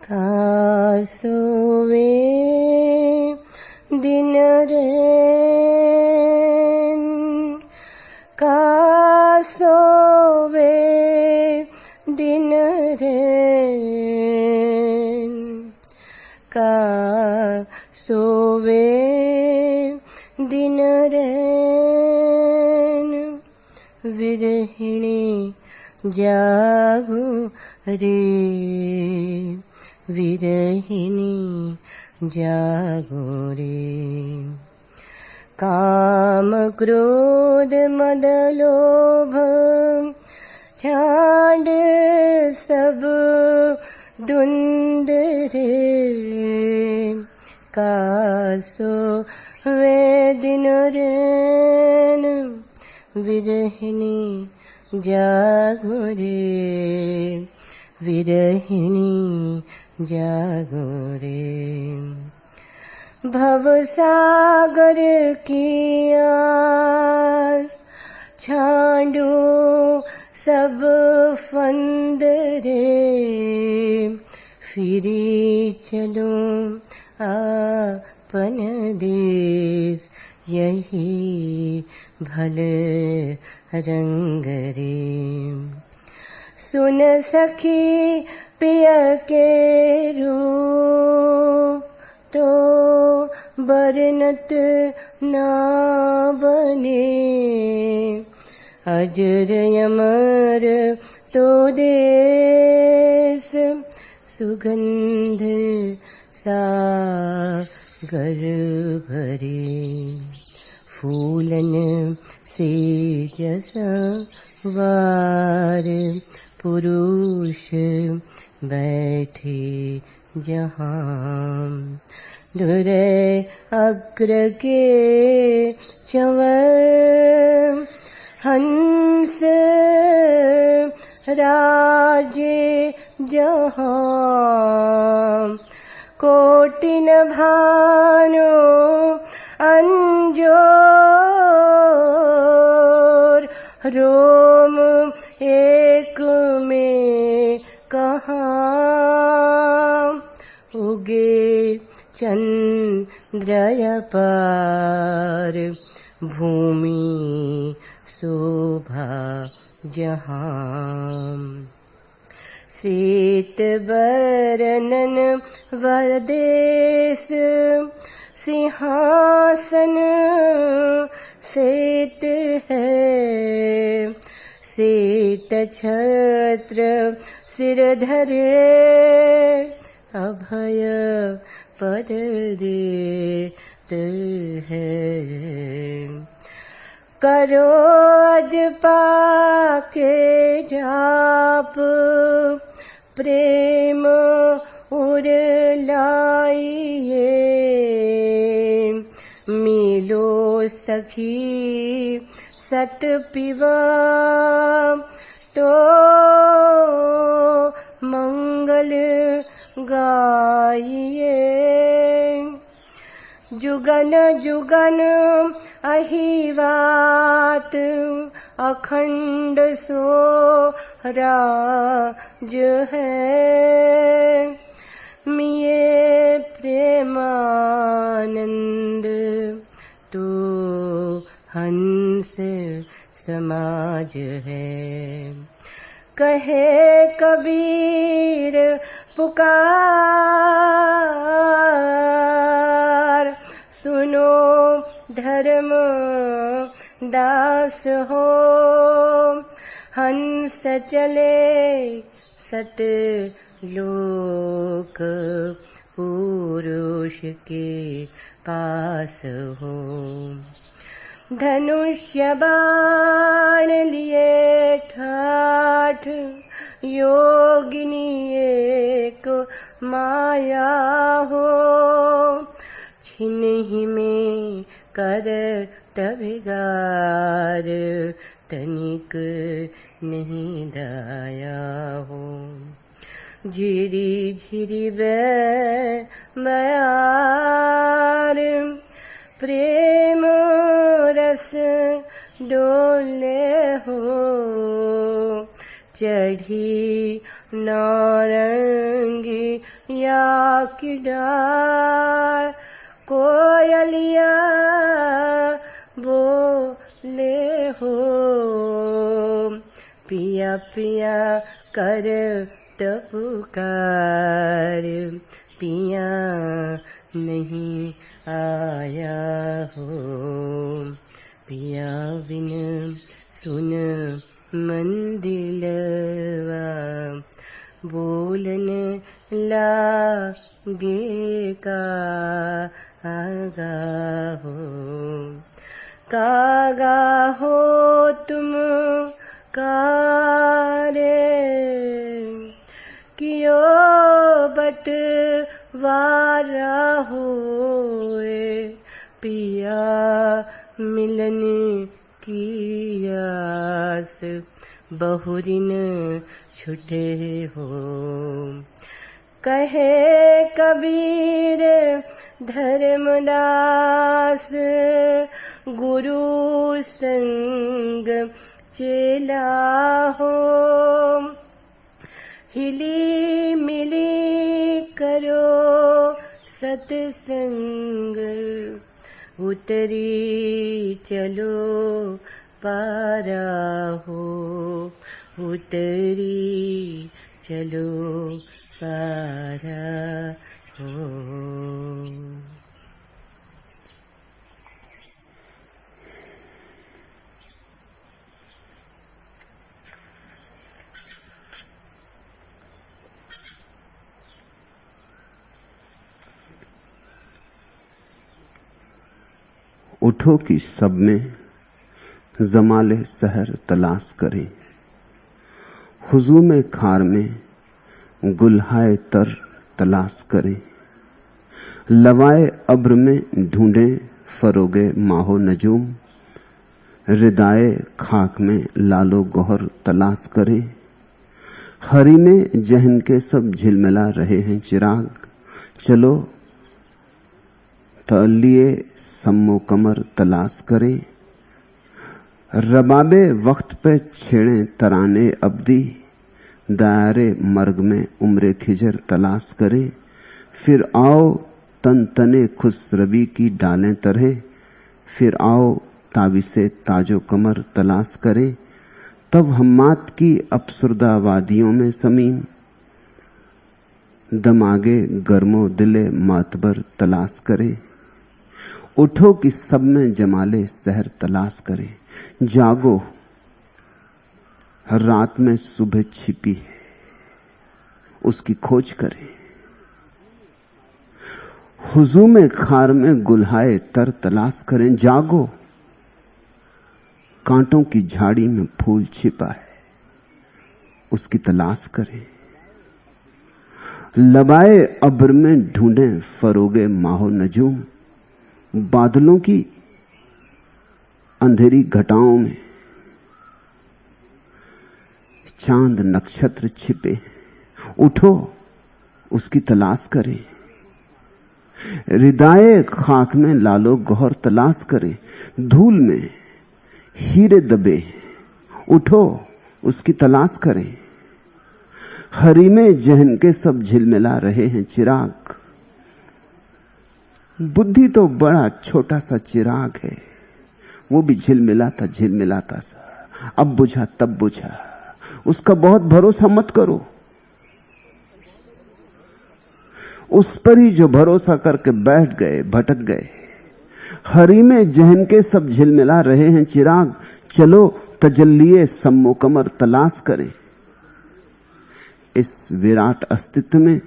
का सोवे दिन रैन, का सोवे दिन रैन, का सोवे दिन रैन, विरहिणी जागो रे, विरहिणी जागो रे। काम क्रोध मद लोभ ठाड सब धुंध रे, का सोवे दिन रैन, विरहिणी जागो रे, विरहिणी जागो रे। भव सागर की आस छांडो सब फंद रे, फिरी चलो आपन देश, यही भल रंग रे। सुन सखी पिय के रूप तो बरनत ना बने, अजर अमर तो देश, सुगंध सागर भरे। फूलन से जैसा वार पुरुष बैठे जहाँ, धुरे अग्र के चंवर, हंस राजे जहाँ। कोटिन भानो अंजोर, रोम एक में कहाँ। उगे चंद्र अपार, भूमि शोभा जहाँ। सीत बरनन वदेश, सिंहासन सेत है। सीत छत्र सिर धरे, अभय पद देत है। करो अज पाके जाप, प्रेम उर लाइए। मिलो सखी सत पिवा, तो मंगल गाइए। जुगन जुगन अहिवात, अखंड सो राज है। मिये प्रेमानंद तो हंस समाज है। कहे कबीर पुकार, सुनो धर्म दास हो। हंस चले सत लोक, पुरुष के पास हो। धनुष्य बाण लिए ठाठ, योगिनी एक माया हो। छिनहि में कर तभिगार, तनिक नहीं दाया हो। झिरी झिरी बयार, प्रेम रस डोले हो। चढ़ी नारंगी या की डार, कोयलिया बोले हो, पिया पिया कर पुकार, पिया नहीं आया हो। पिया बिन सुन मंदिलवा, बोलन लागे कागा हो। कागा हो तुम कारे, कियो बटवारा होए, पिया मिलन की आस बहुरिन छुटे हो। कहे कबीर धर्मदास, गुरु संग चेला हो, हिली मिली करो सत्संग, उतरी चलो पारा हो, उतरी चलो पारा हो। उठो कि सब में जमाले सहर तलाश करें, हुजू में खार में गुलहाए तर तलाश करें, लवाए अब्र में ढूंढें फरोगे माहो नजूम, रिदाए खाक में लालो गौहर तलाश करें। हरी में जहन के सब झिलमिला रहे हैं चिराग, चलो तलिए सम्मो कमर तलाश करें। रबाबे वक्त पे छेड़े तराने अब्दी, दायरे मर्ग में उम्रे खिजर तलाश करें। फिर आओ तन तने खुश रबी की डालें तरह, फिर आओ ताबिसे ताजो कमर तलाश करें। तब हम्मात की अफसुरदा वादियों में समीम, दमागे गर्मो दिले मातबर तलाश करे। उठो कि सब में जमाले सहर तलाश करे, जागो हर रात में सुबह छिपी है उसकी खोज करें। हुजू में खार में गुलहाए तर तलाश करें, जागो कांटों की झाड़ी में फूल छिपा है उसकी तलाश करें। लबाए अब्र में ढूंढे फरोगे माहो नजूम, बादलों की अंधेरी घटाओं में चांद नक्षत्र छिपे, उठो उसकी तलाश करें। रिदाए खाक में लालो गौहर तलाश करें, धूल में हीरे दबे, उठो उसकी तलाश करें। हरी में जहन के सब झिलमिला रहे हैं चिराग, बुद्धि तो बड़ा छोटा सा चिराग है, वो भी झिलमिलाता सा, अब बुझा तब बुझा। उसका बहुत भरोसा मत करो, उस पर ही जो भरोसा करके बैठ गए भटक गए। हरी में जहन के सब झिलमिला रहे हैं चिराग, चलो तजल्लिए सम्मो कमर तलाश करें। इस विराट अस्तित्व में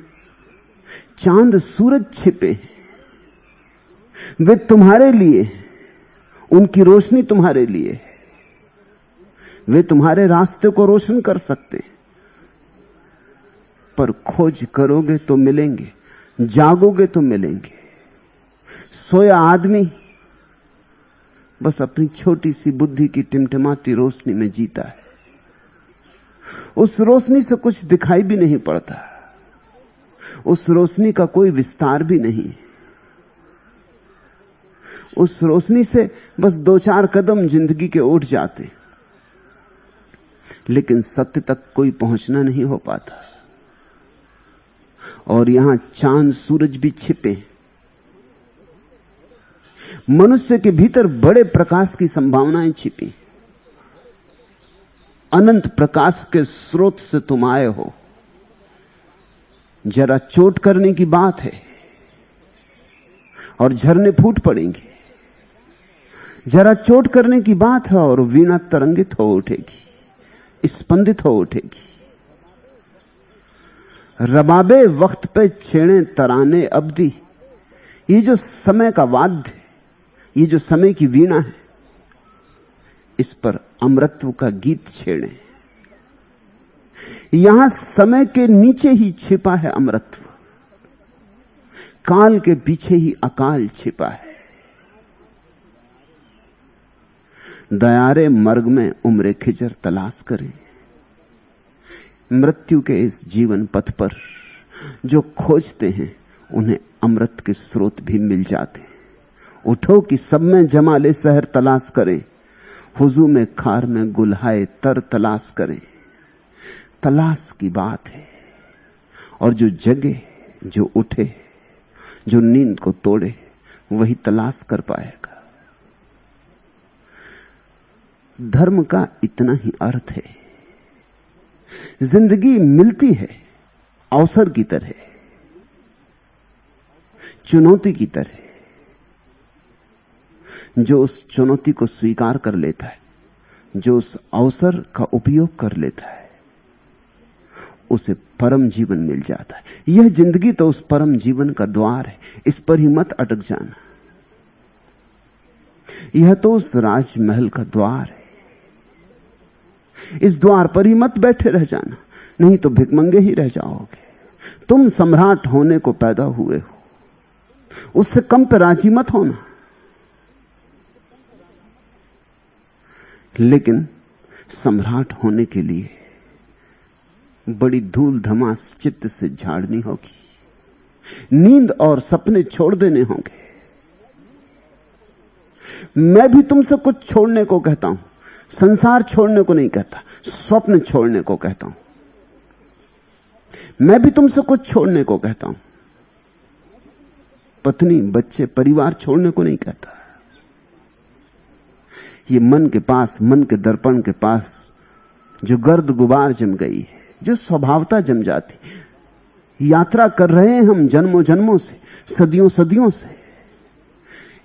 चांद सूरज छिपे, वे तुम्हारे लिए, उनकी रोशनी तुम्हारे लिए, वे तुम्हारे रास्ते को रोशन कर सकते। पर खोज करोगे तो मिलेंगे, जागोगे तो मिलेंगे। सोया आदमी बस अपनी छोटी सी बुद्धि की टिमटिमाती रोशनी में जीता है, उस रोशनी से कुछ दिखाई भी नहीं पड़ता, उस रोशनी का कोई विस्तार भी नहीं, उस रोशनी से बस 2-4 कदम जिंदगी के उठ जाते। लेकिन सत्य तक कोई पहुंचना नहीं हो पाता। और यहां चांद सूरज भी छिपे। मनुष्य के भीतर बड़े प्रकाश की संभावनाएं छिपी। अनंत प्रकाश के स्रोत से तुम आए हो। जरा चोट करने की बात है और झरने फूट पड़ेंगे। जरा चोट करने की बात है और वीणा तरंगित हो उठेगी, स्पंदित हो उठेगी। रबाबे वक्त पे छेड़े तराने अब्दी, ये जो समय का वाद्य, ये जो समय की वीणा है, इस पर अमृतत्व का गीत छेड़े। यहां समय के नीचे ही छिपा है अमृतत्व, काल के पीछे ही अकाल छिपा है। दयारे मर्ग में उम्रे खिजर तलाश करें। मृत्यु के इस जीवन पथ पर जो खोजते हैं उन्हें अमृत के स्रोत भी मिल जाते हैं। उठो कि सब में जमाले शहर तलाश करें, हुजू में खार में गुलहाए तर तलाश करें। तलाश की बात है। और जो जगे, जो उठे, जो नींद को तोड़े, वही तलाश कर पाएगा। धर्म का इतना ही अर्थ है। जिंदगी मिलती है अवसर की तरह, चुनौती की तरह। जो उस चुनौती को स्वीकार कर लेता है, जो उस अवसर का उपयोग कर लेता है, उसे परम जीवन मिल जाता है। यह जिंदगी तो उस परम जीवन का द्वार है, इस पर ही मत अटक जाना। यह तो उस राजमहल का द्वार है, इस द्वार पर ही मत बैठे रह जाना, नहीं तो भिखमंगे ही रह जाओगे। तुम सम्राट होने को पैदा हुए हो, उससे कम पे राजी मत होना। लेकिन सम्राट होने के लिए बड़ी धूल धमास चित्त से झाड़नी होगी, नींद और सपने छोड़ देने होंगे। मैं भी तुमसे कुछ छोड़ने को कहता हूं, संसार छोड़ने को नहीं कहता, स्वप्न छोड़ने को कहता हूं। मैं भी तुमसे कुछ छोड़ने को कहता हूं, पत्नी, बच्चे, परिवार छोड़ने को नहीं कहता। ये मन के पास, मन के दर्पण के पास जो गर्द गुबार जम गई है, जो स्वभावता जम जाती। यात्रा कर रहे हैं हम जन्मों जन्मों से, सदियों सदियों से।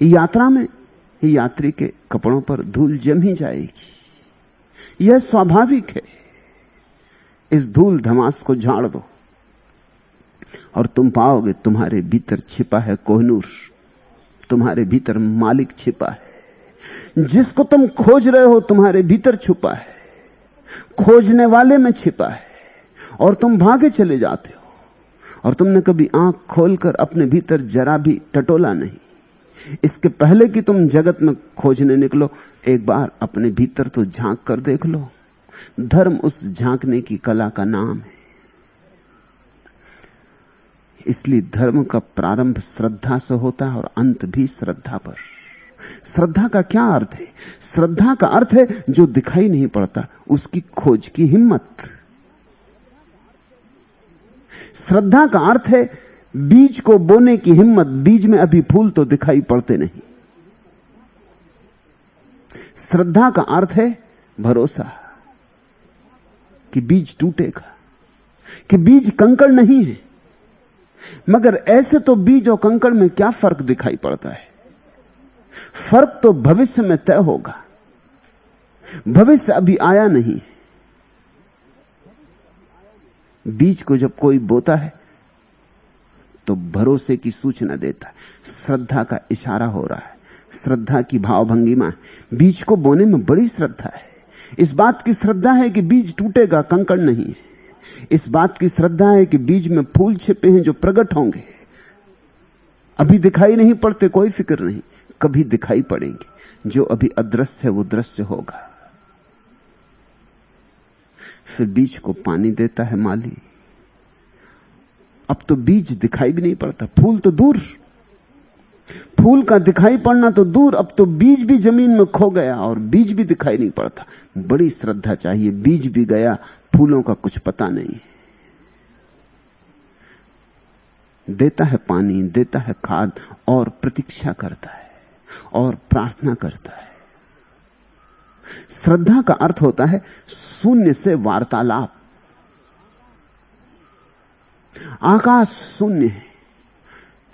यात्रा में यात्री के कपड़ों पर धूल जम ही जाएगी, यह स्वाभाविक है। इस धूल धमास को झाड़ दो और तुम पाओगे तुम्हारे भीतर छिपा है कोहिनूर, तुम्हारे भीतर मालिक छिपा है। जिसको तुम खोज रहे हो तुम्हारे भीतर छुपा है, खोजने वाले में छिपा है, और तुम भागे चले जाते हो। और तुमने कभी आंख खोलकर अपने भीतर जरा भी टटोला नहीं। इसके पहले कि तुम जगत में खोजने निकलो, एक बार अपने भीतर तो झांक कर देख लो। धर्म उस झांकने की कला का नाम है। इसलिए धर्म का प्रारंभ श्रद्धा से होता है और अंत भी श्रद्धा पर। श्रद्धा का क्या अर्थ है? श्रद्धा का अर्थ है जो दिखाई नहीं पड़ता उसकी खोज की हिम्मत। श्रद्धा का अर्थ है बीज को बोने की हिम्मत। बीज में अभी फूल तो दिखाई पड़ते नहीं। श्रद्धा का अर्थ है भरोसा कि बीज टूटेगा, कि बीज कंकड़ नहीं है। मगर ऐसे तो बीज और कंकड़ में क्या फर्क दिखाई पड़ता है? फर्क तो भविष्य में तय होगा। भविष्य अभी आया नहीं। बीज को जब कोई बोता है तो भरोसे की सूचना देता है, श्रद्धा का इशारा हो रहा है, श्रद्धा की भावभंगिमा है। बीज को बोने में बड़ी श्रद्धा है। इस बात की श्रद्धा है कि बीज टूटेगा, कंकड़ नहीं है। इस बात की श्रद्धा है कि बीज में फूल छिपे हैं जो प्रकट होंगे। अभी दिखाई नहीं पड़ते, कोई फिक्र नहीं, कभी दिखाई पड़ेंगे। जो अभी अदृश्य है वो दृश्य होगा। फिर बीज को पानी देता है माली। अब तो बीज दिखाई भी नहीं पड़ता, फूल तो दूर। फूल का दिखाई पड़ना तो दूर, अब तो बीज भी जमीन में खो गया और बीज भी दिखाई नहीं पड़ता। बड़ी श्रद्धा चाहिए, बीज भी गया, फूलों का कुछ पता नहीं। देता है पानी, देता है खाद और प्रतीक्षा करता है और प्रार्थना करता है। श्रद्धा का अर्थ होता है शून्य से वार्तालाप। आकाश शून्य है।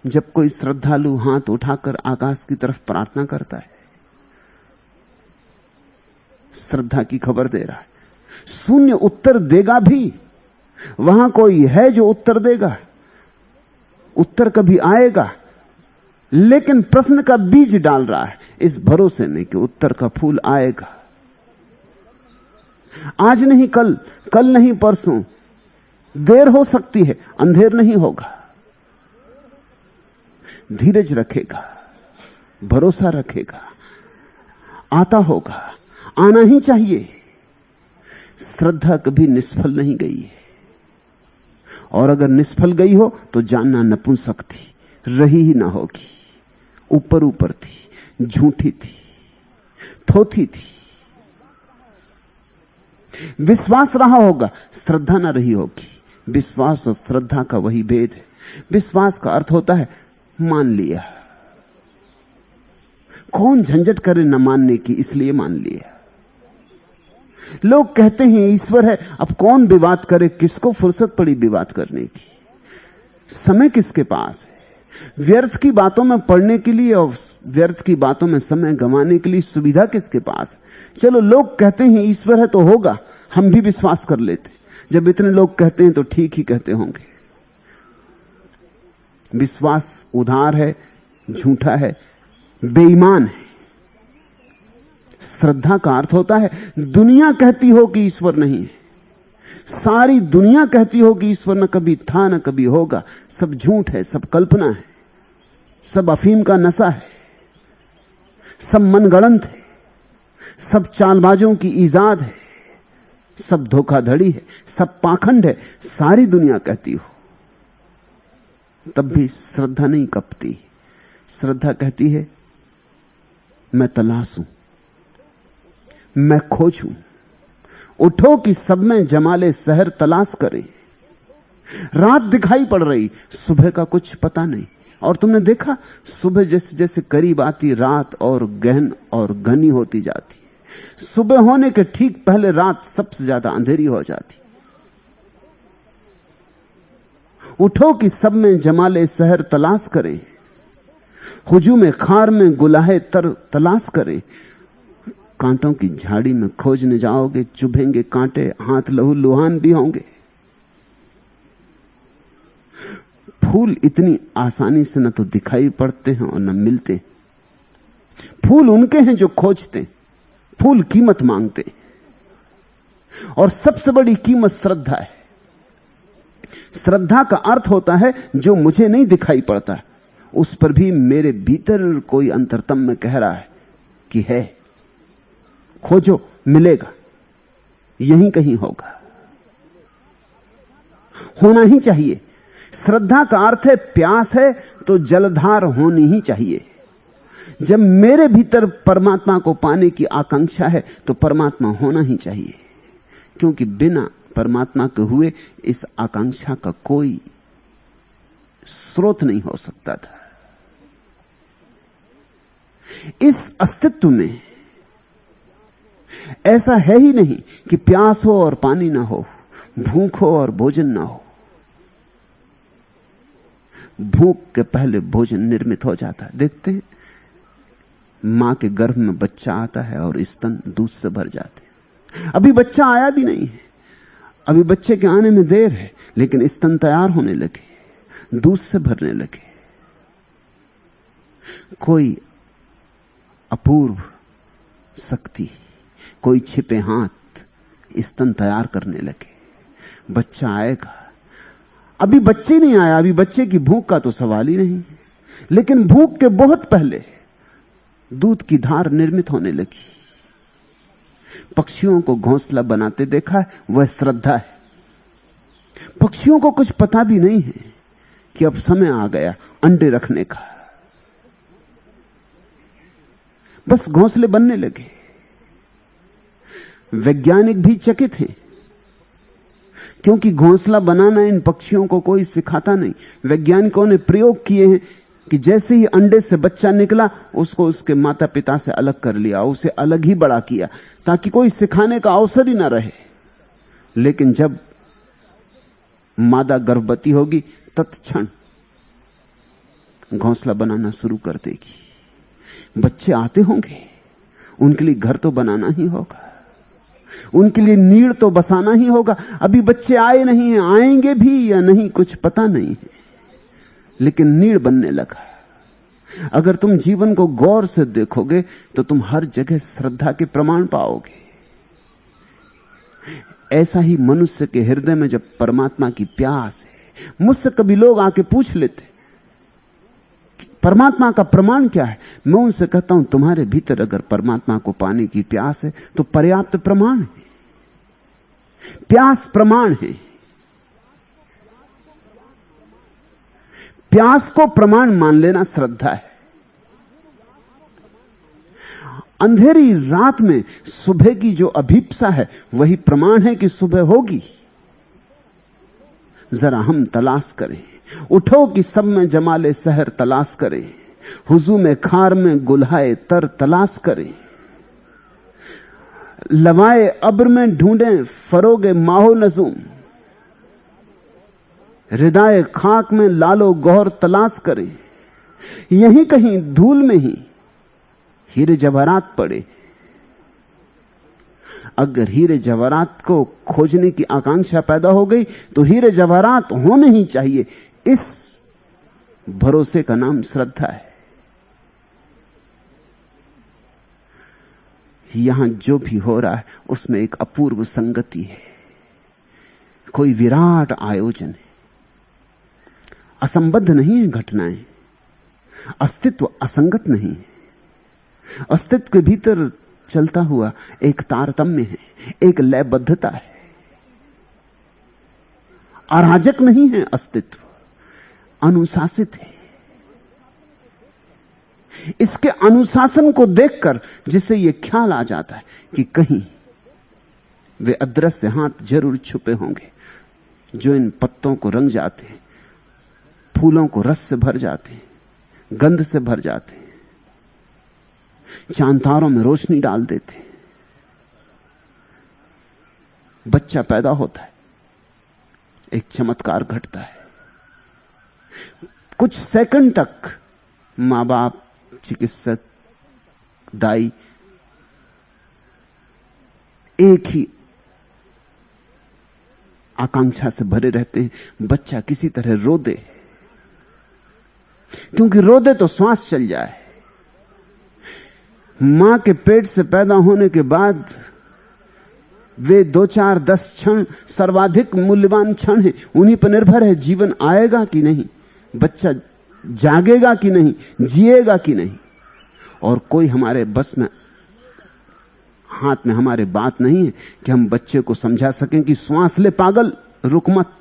जब कोई श्रद्धालु हाथ उठाकर आकाश की तरफ प्रार्थना करता है, श्रद्धा की खबर दे रहा है। शून्य उत्तर देगा भी। वहां कोई है जो उत्तर देगा, उत्तर कभी आएगा, लेकिन प्रश्न का बीज डाल रहा है इस भरोसे में कि उत्तर का फूल आएगा। आज नहीं कल, कल नहीं परसों, देर हो सकती है, अंधेर नहीं होगा। धीरज रखेगा, भरोसा रखेगा, आता होगा, आना ही चाहिए। श्रद्धा कभी निष्फल नहीं गई है, और अगर निष्फल गई हो तो जानना नपुंसक थी, रही ही ना होगी। ऊपर ऊपर थी, झूठी थी, थोथी थी। विश्वास रहा होगा, श्रद्धा ना रही होगी। विश्वास और श्रद्धा का वही भेद है। विश्वास का अर्थ होता है मान लिया, कौन झंझट करे न मानने की, इसलिए मान लिया। लोग कहते हैं ईश्वर है, अब कौन विवाद करे, किसको फुर्सत पड़ी विवाद करने की, समय किसके पास है। व्यर्थ की बातों में पढ़ने के लिए और व्यर्थ की बातों में समय गंवाने के लिए सुविधा किसके पास है। चलो लोग कहते हैं ईश्वर है तो होगा, हम भी विश्वास कर लेते। जब इतने लोग कहते हैं तो ठीक ही कहते होंगे। विश्वास उधार है, झूठा है, बेईमान है। श्रद्धा का अर्थ होता है दुनिया कहती हो कि ईश्वर नहीं है, सारी दुनिया कहती हो कि ईश्वर न कभी था न कभी होगा, सब झूठ है, सब कल्पना है, सब अफीम का नशा है, सब मनगढ़ंत है, सब चालबाजों की ईजाद है, सब धोखाधड़ी है, सब पाखंड है। सारी दुनिया कहती हो, तब भी श्रद्धा नहीं कपती। श्रद्धा कहती है मैं तलाशूं, मैं खोजूं। उठो कि सब में जमाले सहर तलाश करे। रात दिखाई पड़ रही, सुबह का कुछ पता नहीं। और तुमने देखा सुबह जैसे जैसे करीब आती, रात और गहन और घनी होती जाती। सुबह होने के ठीक पहले रात सबसे ज्यादा अंधेरी हो जाती। उठो कि सब में जमाले सहर तलाश करे, हुजूम खार में गुलाहे तर तलाश करे। कांटों की झाड़ी में खोजने जाओगे, चुभेंगे कांटे, हाथ लहू लुहान भी होंगे। फूल इतनी आसानी से न तो दिखाई पड़ते हैं और न मिलते। फूल उनके हैं जो खोजते, फूल कीमत मांगते, और सबसे बड़ी कीमत श्रद्धा है। श्रद्धा का अर्थ होता है जो मुझे नहीं दिखाई पड़ता, उस पर भी मेरे भीतर कोई अंतरतम में कह रहा है कि है। खोजो, मिलेगा, यहीं कहीं होगा, होना ही चाहिए। श्रद्धा का अर्थ है प्यास है तो जलधार होनी ही चाहिए। जब मेरे भीतर परमात्मा को पाने की आकांक्षा है तो परमात्मा होना ही चाहिए, क्योंकि बिना परमात्मा के हुए इस आकांक्षा का कोई स्रोत नहीं हो सकता था। इस अस्तित्व में ऐसा है ही नहीं कि प्यास हो और पानी ना हो, भूख हो और भोजन ना हो। भूख के पहले भोजन निर्मित हो जाता है। देखते हैं मां के गर्भ में बच्चा आता है और स्तन दूध से भर जाते हैं। अभी बच्चा आया भी नहीं है, अभी बच्चे के आने में देर है, लेकिन स्तन तैयार होने लगे, दूध से भरने लगे। कोई अपूर्व शक्ति, कोई छिपे हाथ स्तन तैयार करने लगे। बच्चा आएगा। अभी बच्चे नहीं आया, अभी बच्चे की भूख का तो सवाल ही नहीं, लेकिन भूख के बहुत पहले दूध की धार निर्मित होने लगी। पक्षियों को घोंसला बनाते देखा है, वह श्रद्धा है। पक्षियों को कुछ पता भी नहीं है कि अब समय आ गया अंडे रखने का। बस घोंसले बनने लगे। वैज्ञानिक भी चकित हैं, क्योंकि घोंसला बनाना इन पक्षियों को कोई सिखाता नहीं। वैज्ञानिकों ने प्रयोग किए हैं कि जैसे ही अंडे से बच्चा निकला, उसको उसके माता पिता से अलग कर लिया, उसे अलग ही बड़ा किया, ताकि कोई सिखाने का अवसर ही ना रहे। लेकिन जब मादा गर्भवती होगी, तत्क्षण घोंसला बनाना शुरू कर देगी। बच्चे आते होंगे, उनके लिए घर तो बनाना ही होगा, उनके लिए नीड़ तो बसाना ही होगा। अभी बच्चे आए नहीं हैं, आएंगे भी या नहीं कुछ पता नहीं है, लेकिन नीड़ बनने लगा। अगर तुम जीवन को गौर से देखोगे तो तुम हर जगह श्रद्धा के प्रमाण पाओगे। ऐसा ही मनुष्य के हृदय में जब परमात्मा की प्यास है। मुझसे कभी लोग आके पूछ लेते परमात्मा का प्रमाण क्या है। मैं उनसे कहता हूं, तुम्हारे भीतर अगर परमात्मा को पाने की प्यास है तो पर्याप्त प्रमाण है। प्यास प्रमाण है। प्यास को प्रमाण मान लेना श्रद्धा है। अंधेरी रात में सुबह की जो अभीप्सा है, वही प्रमाण है कि सुबह होगी। जरा हम तलाश करें, उठो कि सब में जमाले सहर तलाश करें, हुजू में खार में गुल्हाए तर तलाश करें, लवाए अब्र में ढूंढें फरोगे माहो नजूम, हृदय खाक में लालो गौर तलाश करें। यहीं कहीं धूल में ही हीरे जवाहरात पड़े। अगर हीरे जवाहरात को खोजने की आकांक्षा पैदा हो गई तो हीरे जवाहरात होने ही चाहिए। इस भरोसे का नाम श्रद्धा है। यहां जो भी हो रहा है उसमें एक अपूर्व संगति है, कोई विराट आयोजन है। असंबद्ध नहीं है घटनाएं, अस्तित्व असंगत नहीं है। अस्तित्व के भीतर चलता हुआ एक तारतम्य है, एक लयबद्धता है। अराजक नहीं है अस्तित्व, अनुशासित है। इसके अनुशासन को देखकर जिसे यह ख्याल आ जाता है कि कहीं वे अदृश्य हाथ जरूर छुपे होंगे जो इन पत्तों को रंग जाते हैं, फूलों को रस से भर जाते हैं, गंध से भर जाते हैं, चांतारों में रोशनी डाल देते हैं। बच्चा पैदा होता है, एक चमत्कार घटता है। कुछ सेकंड तक मां बाप, चिकित्सक, दाई एक ही आकांक्षा से भरे रहते हैं, बच्चा किसी तरह रो दे, क्योंकि रो दे तो श्वास चल जाए। मां के पेट से पैदा होने के बाद वे 2, 4, 10 क्षण सर्वाधिक मूल्यवान क्षण हैं। उन्हीं पर निर्भर है जीवन आएगा कि नहीं, बच्चा जागेगा कि नहीं, जिएगा कि नहीं। और कोई हमारे बस में, हाथ में हमारे बात नहीं है कि हम बच्चे को समझा सकें कि श्वास ले पागल, रुक मत।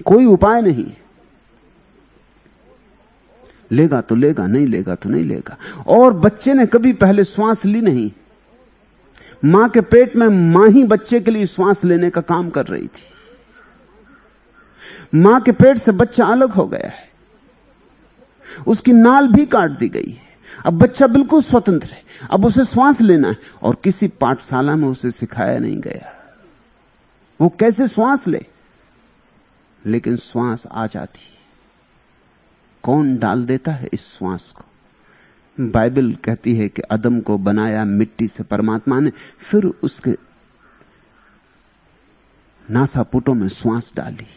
कोई उपाय नहीं। लेगा तो लेगा, नहीं लेगा तो नहीं लेगा। और बच्चे ने कभी पहले श्वास ली नहीं। मां के पेट में मां ही बच्चे के लिए श्वास लेने का काम कर रही थी। मां के पेट से बच्चा अलग हो गया है, उसकी नाल भी काट दी गई है। अब बच्चा बिल्कुल स्वतंत्र है, अब उसे श्वास लेना है। और किसी पाठशाला में उसे सिखाया नहीं गया वो कैसे श्वास ले, लेकिन श्वास आ जाती। कौन डाल देता है इस श्वास को? बाइबल कहती है कि आदम को बनाया मिट्टी से परमात्मा ने, फिर उसके नासापुटों में श्वास डाली,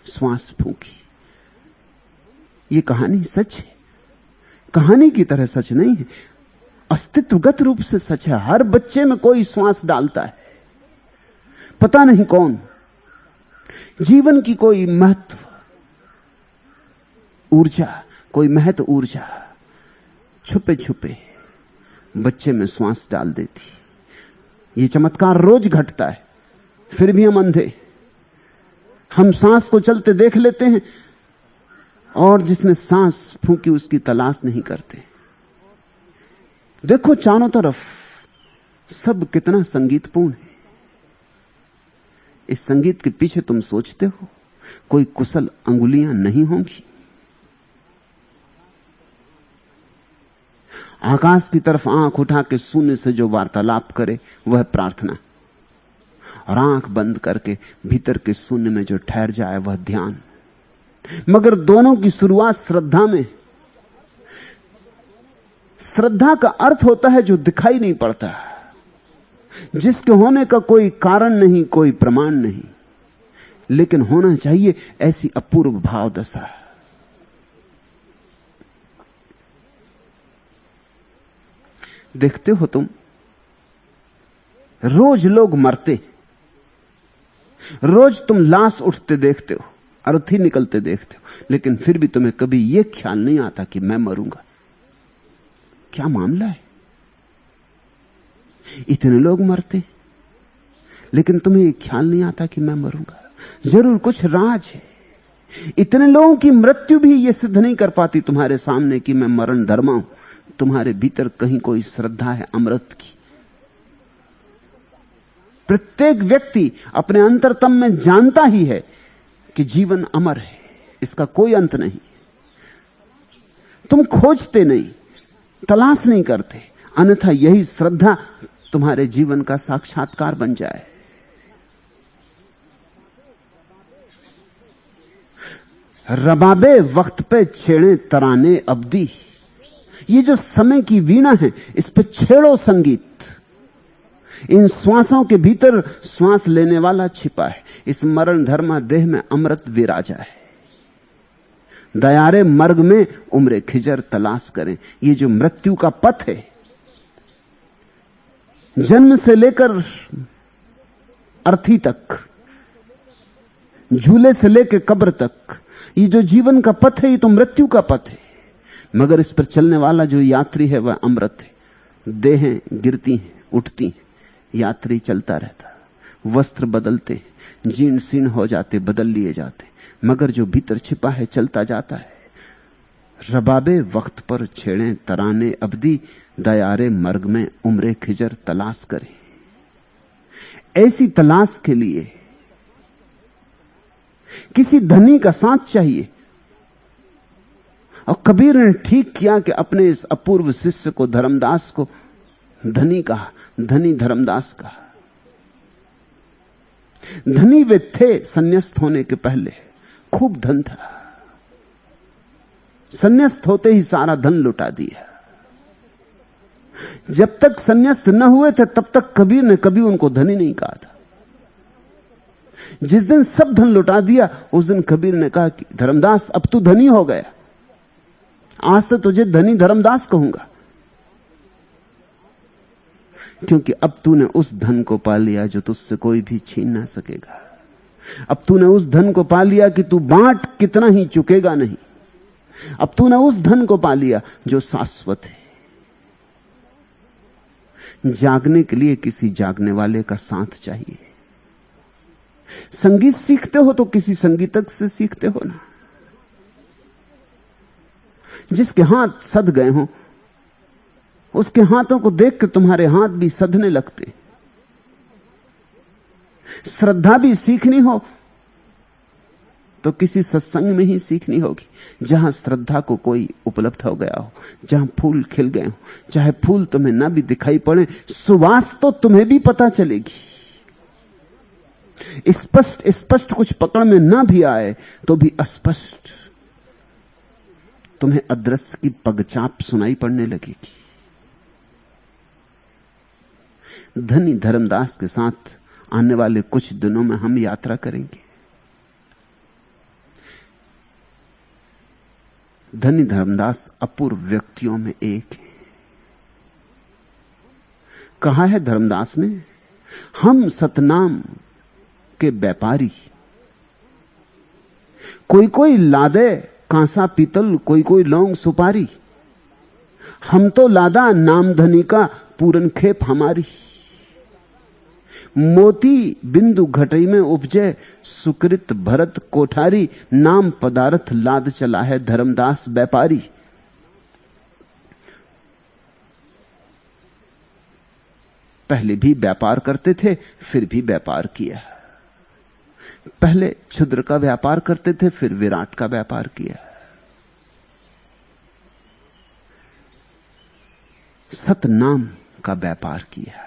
श्वास फूंकी। ये कहानी सच है, कहानी की तरह सच नहीं है, अस्तित्वगत रूप से सच है। हर बच्चे में कोई श्वास डालता है, पता नहीं कौन। जीवन की कोई महत्व ऊर्जा, कोई महत्व ऊर्जा छुपे छुपे बच्चे में श्वास डाल देती। ये चमत्कार रोज घटता है, फिर भी हम अंधे। हम सांस को चलते देख लेते हैं और जिसने सांस फूंकी उसकी तलाश नहीं करते। देखो चारों तरफ सब कितना संगीतपूर्ण है। इस संगीत के पीछे तुम सोचते हो कोई कुशल अंगुलियां नहीं होंगी? आकाश की तरफ आंख उठा के शून्य से जो वार्तालाप करे वह प्रार्थना, और आंख बंद करके भीतर के शून्य में जो ठहर जाए वह ध्यान। मगर दोनों की शुरुआत श्रद्धा में। श्रद्धा का अर्थ होता है जो दिखाई नहीं पड़ता, जिसके होने का कोई कारण नहीं, कोई प्रमाण नहीं, लेकिन होना चाहिए ऐसी अपूर्व भाव दशा। देखते हो तुम, रोज लोग मरते, रोज तुम लाश उठते देखते हो, अर्थी निकलते देखते हो, लेकिन फिर भी तुम्हें कभी यह ख्याल नहीं आता कि मैं मरूंगा। क्या मामला है? इतने लोग मरते लेकिन तुम्हें यह ख्याल नहीं आता कि मैं मरूंगा। जरूर कुछ राज है। इतने लोगों की मृत्यु भी यह सिद्ध नहीं कर पाती तुम्हारे सामने कि मैं मरण धर्मा हूं। तुम्हारे भीतर कहीं कोई श्रद्धा है अमृत की। प्रत्येक व्यक्ति अपने अंतरतम में जानता ही है कि जीवन अमर है, इसका कोई अंत नहीं। तुम खोजते नहीं, तलाश नहीं करते, अन्यथा यही श्रद्धा तुम्हारे जीवन का साक्षात्कार बन जाए। रबाबे वक्त पे छेड़े तराने अब्दी। ये जो समय की वीणा है, इस पे छेड़ो संगीत। इन श्वासों के भीतर श्वास लेने वाला छिपा है। इस मरण धर्मा देह में अमृत विराजा है। दयारे मर्ग में उम्रे खिजर तलाश करें। ये जो मृत्यु का पथ है, जन्म से लेकर अर्थी तक, झूले से लेकर कब्र तक, ये जो जीवन का पथ है, ये तो मृत्यु का पथ है। मगर इस पर चलने वाला जो यात्री है वह अमृत है। देहें गिरती हैं, उठती हैं, यात्री चलता रहता। वस्त्र बदलते, जीर्ण शीर्ण हो जाते, बदल लिए जाते, मगर जो भीतर छिपा है चलता जाता है। रबाबे वक्त पर छेड़े तराने अब्दी, दयारे मर्ग में उम्रे खिजर तलाश करे। ऐसी तलाश के लिए किसी धनी का साथ चाहिए। और कबीर ने ठीक किया कि अपने इस अपूर्व शिष्य को, धर्मदास को, धनी कहा, धनी धर्मदास कहा। धनी वे थे संन्यास्त होने के पहले, खूब धन था, संन्यास्त होते ही सारा धन लुटा दिया। जब तक संन्यास्त न हुए थे तब तक कबीर ने कभी उनको धनी नहीं कहा था। जिस दिन सब धन लुटा दिया, उस दिन कबीर ने कहा कि धर्मदास अब तू धनी हो गया, आज से तुझे धनी धर्मदास कहूंगा, क्योंकि अब तूने उस धन को पा लिया जो तुझसे कोई भी छीन ना सकेगा। अब तूने उस धन को पा लिया कि तू बांट कितना ही चुकेगा नहीं। अब तूने उस धन को पा लिया जो शाश्वत है। जागने के लिए किसी जागने वाले का साथ चाहिए। संगीत सीखते हो तो किसी संगीतज्ञ से सीखते हो ना, जिसके हाथ सध गए हों, उसके हाथों को देख के तुम्हारे हाथ भी सधने लगते। श्रद्धा भी सीखनी हो तो किसी सत्संग में ही सीखनी होगी, जहां श्रद्धा को कोई उपलब्ध हो गया हो, जहां फूल खिल गए हो। चाहे फूल तुम्हें ना भी दिखाई पड़े, सुवास तो तुम्हें भी पता चलेगी। स्पष्ट स्पष्ट कुछ पकड़ में ना भी आए तो भी अस्पष्ट तुम्हें अदृश्य की पगचाप सुनाई पड़ने लगेगी। धनी धर्मदास के साथ आने वाले कुछ दिनों में हम यात्रा करेंगे। धनी धर्मदास अपूर्व व्यक्तियों में एक है। कहा है धर्मदास ने, हम सतनाम के व्यापारी, कोई कोई लादे कांसा पीतल, कोई कोई लौंग सुपारी, हम तो लादा नाम धनी का पूरन खेप हमारी। मोती बिंदु घटई में उपजे, सुकृत भरत कोठारी, नाम पदार्थ लाद चला है धर्मदास व्यापारी। पहले भी व्यापार करते थे, फिर भी व्यापार किया। पहले क्षुद्र का व्यापार करते थे, फिर विराट का व्यापार किया। सतनाम का व्यापार किया।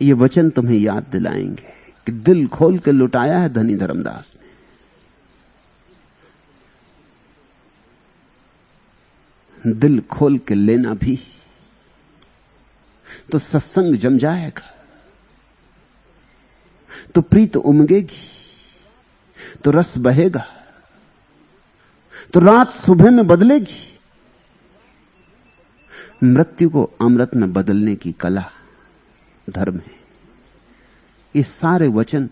ये वचन तुम्हें याद दिलाएंगे कि दिल खोल के लुटाया है धनी धर्मदास ने। दिल खोल के लेना भी तो सत्संग जम जाएगा, तो प्रीत उमगेगी, तो रस बहेगा, तो रात सुबह में बदलेगी। मृत्यु को अमृत में बदलने की कला धर्म है। ये सारे वचन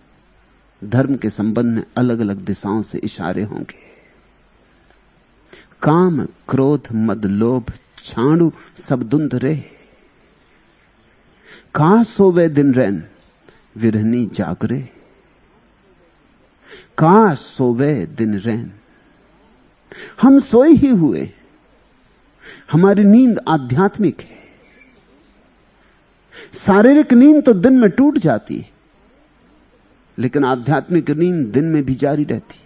धर्म के संबंध में अलग अलग दिशाओं से इशारे होंगे। काम क्रोध मद लोभ छाणु सब धुंध रे, कहा सोवे दिन रैन विरहनी जागरे। कहा सोवे दिन रैन, हम सोए ही हुए। हमारी नींद आध्यात्मिक है। शारीरिक नींद तो दिन में टूट जाती है, लेकिन आध्यात्मिक नींद दिन में भी जारी रहती है।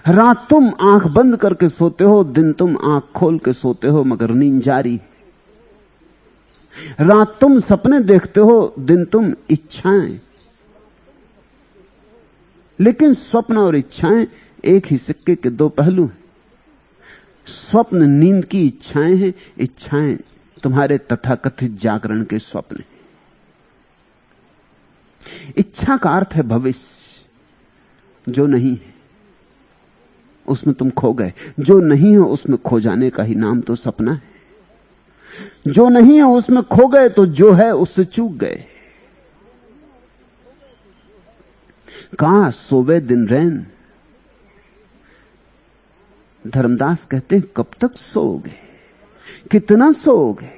रात तुम आंख बंद करके सोते हो, दिन तुम आंख खोल के सोते हो, मगर नींद जारी। रात तुम सपने देखते हो, दिन तुम इच्छाएं। लेकिन स्वप्न और इच्छाएं एक ही सिक्के के दो पहलू हैं। स्वप्न नींद की इच्छाएं हैं, इच्छाएं तुम्हारे तथाकथित जागरण के स्वप्न हैं। इच्छा का अर्थ है भविष्य। जो नहीं है उसमें तुम खो गए, जो नहीं है उसमें खो जाने का ही नाम तो सपना है। जो नहीं है उसमें खो गए तो जो है उससे चूक गए। कहां सोवे दिन रैन, धर्मदास कहते हैं कब तक सोओगे, कितना सोओगे।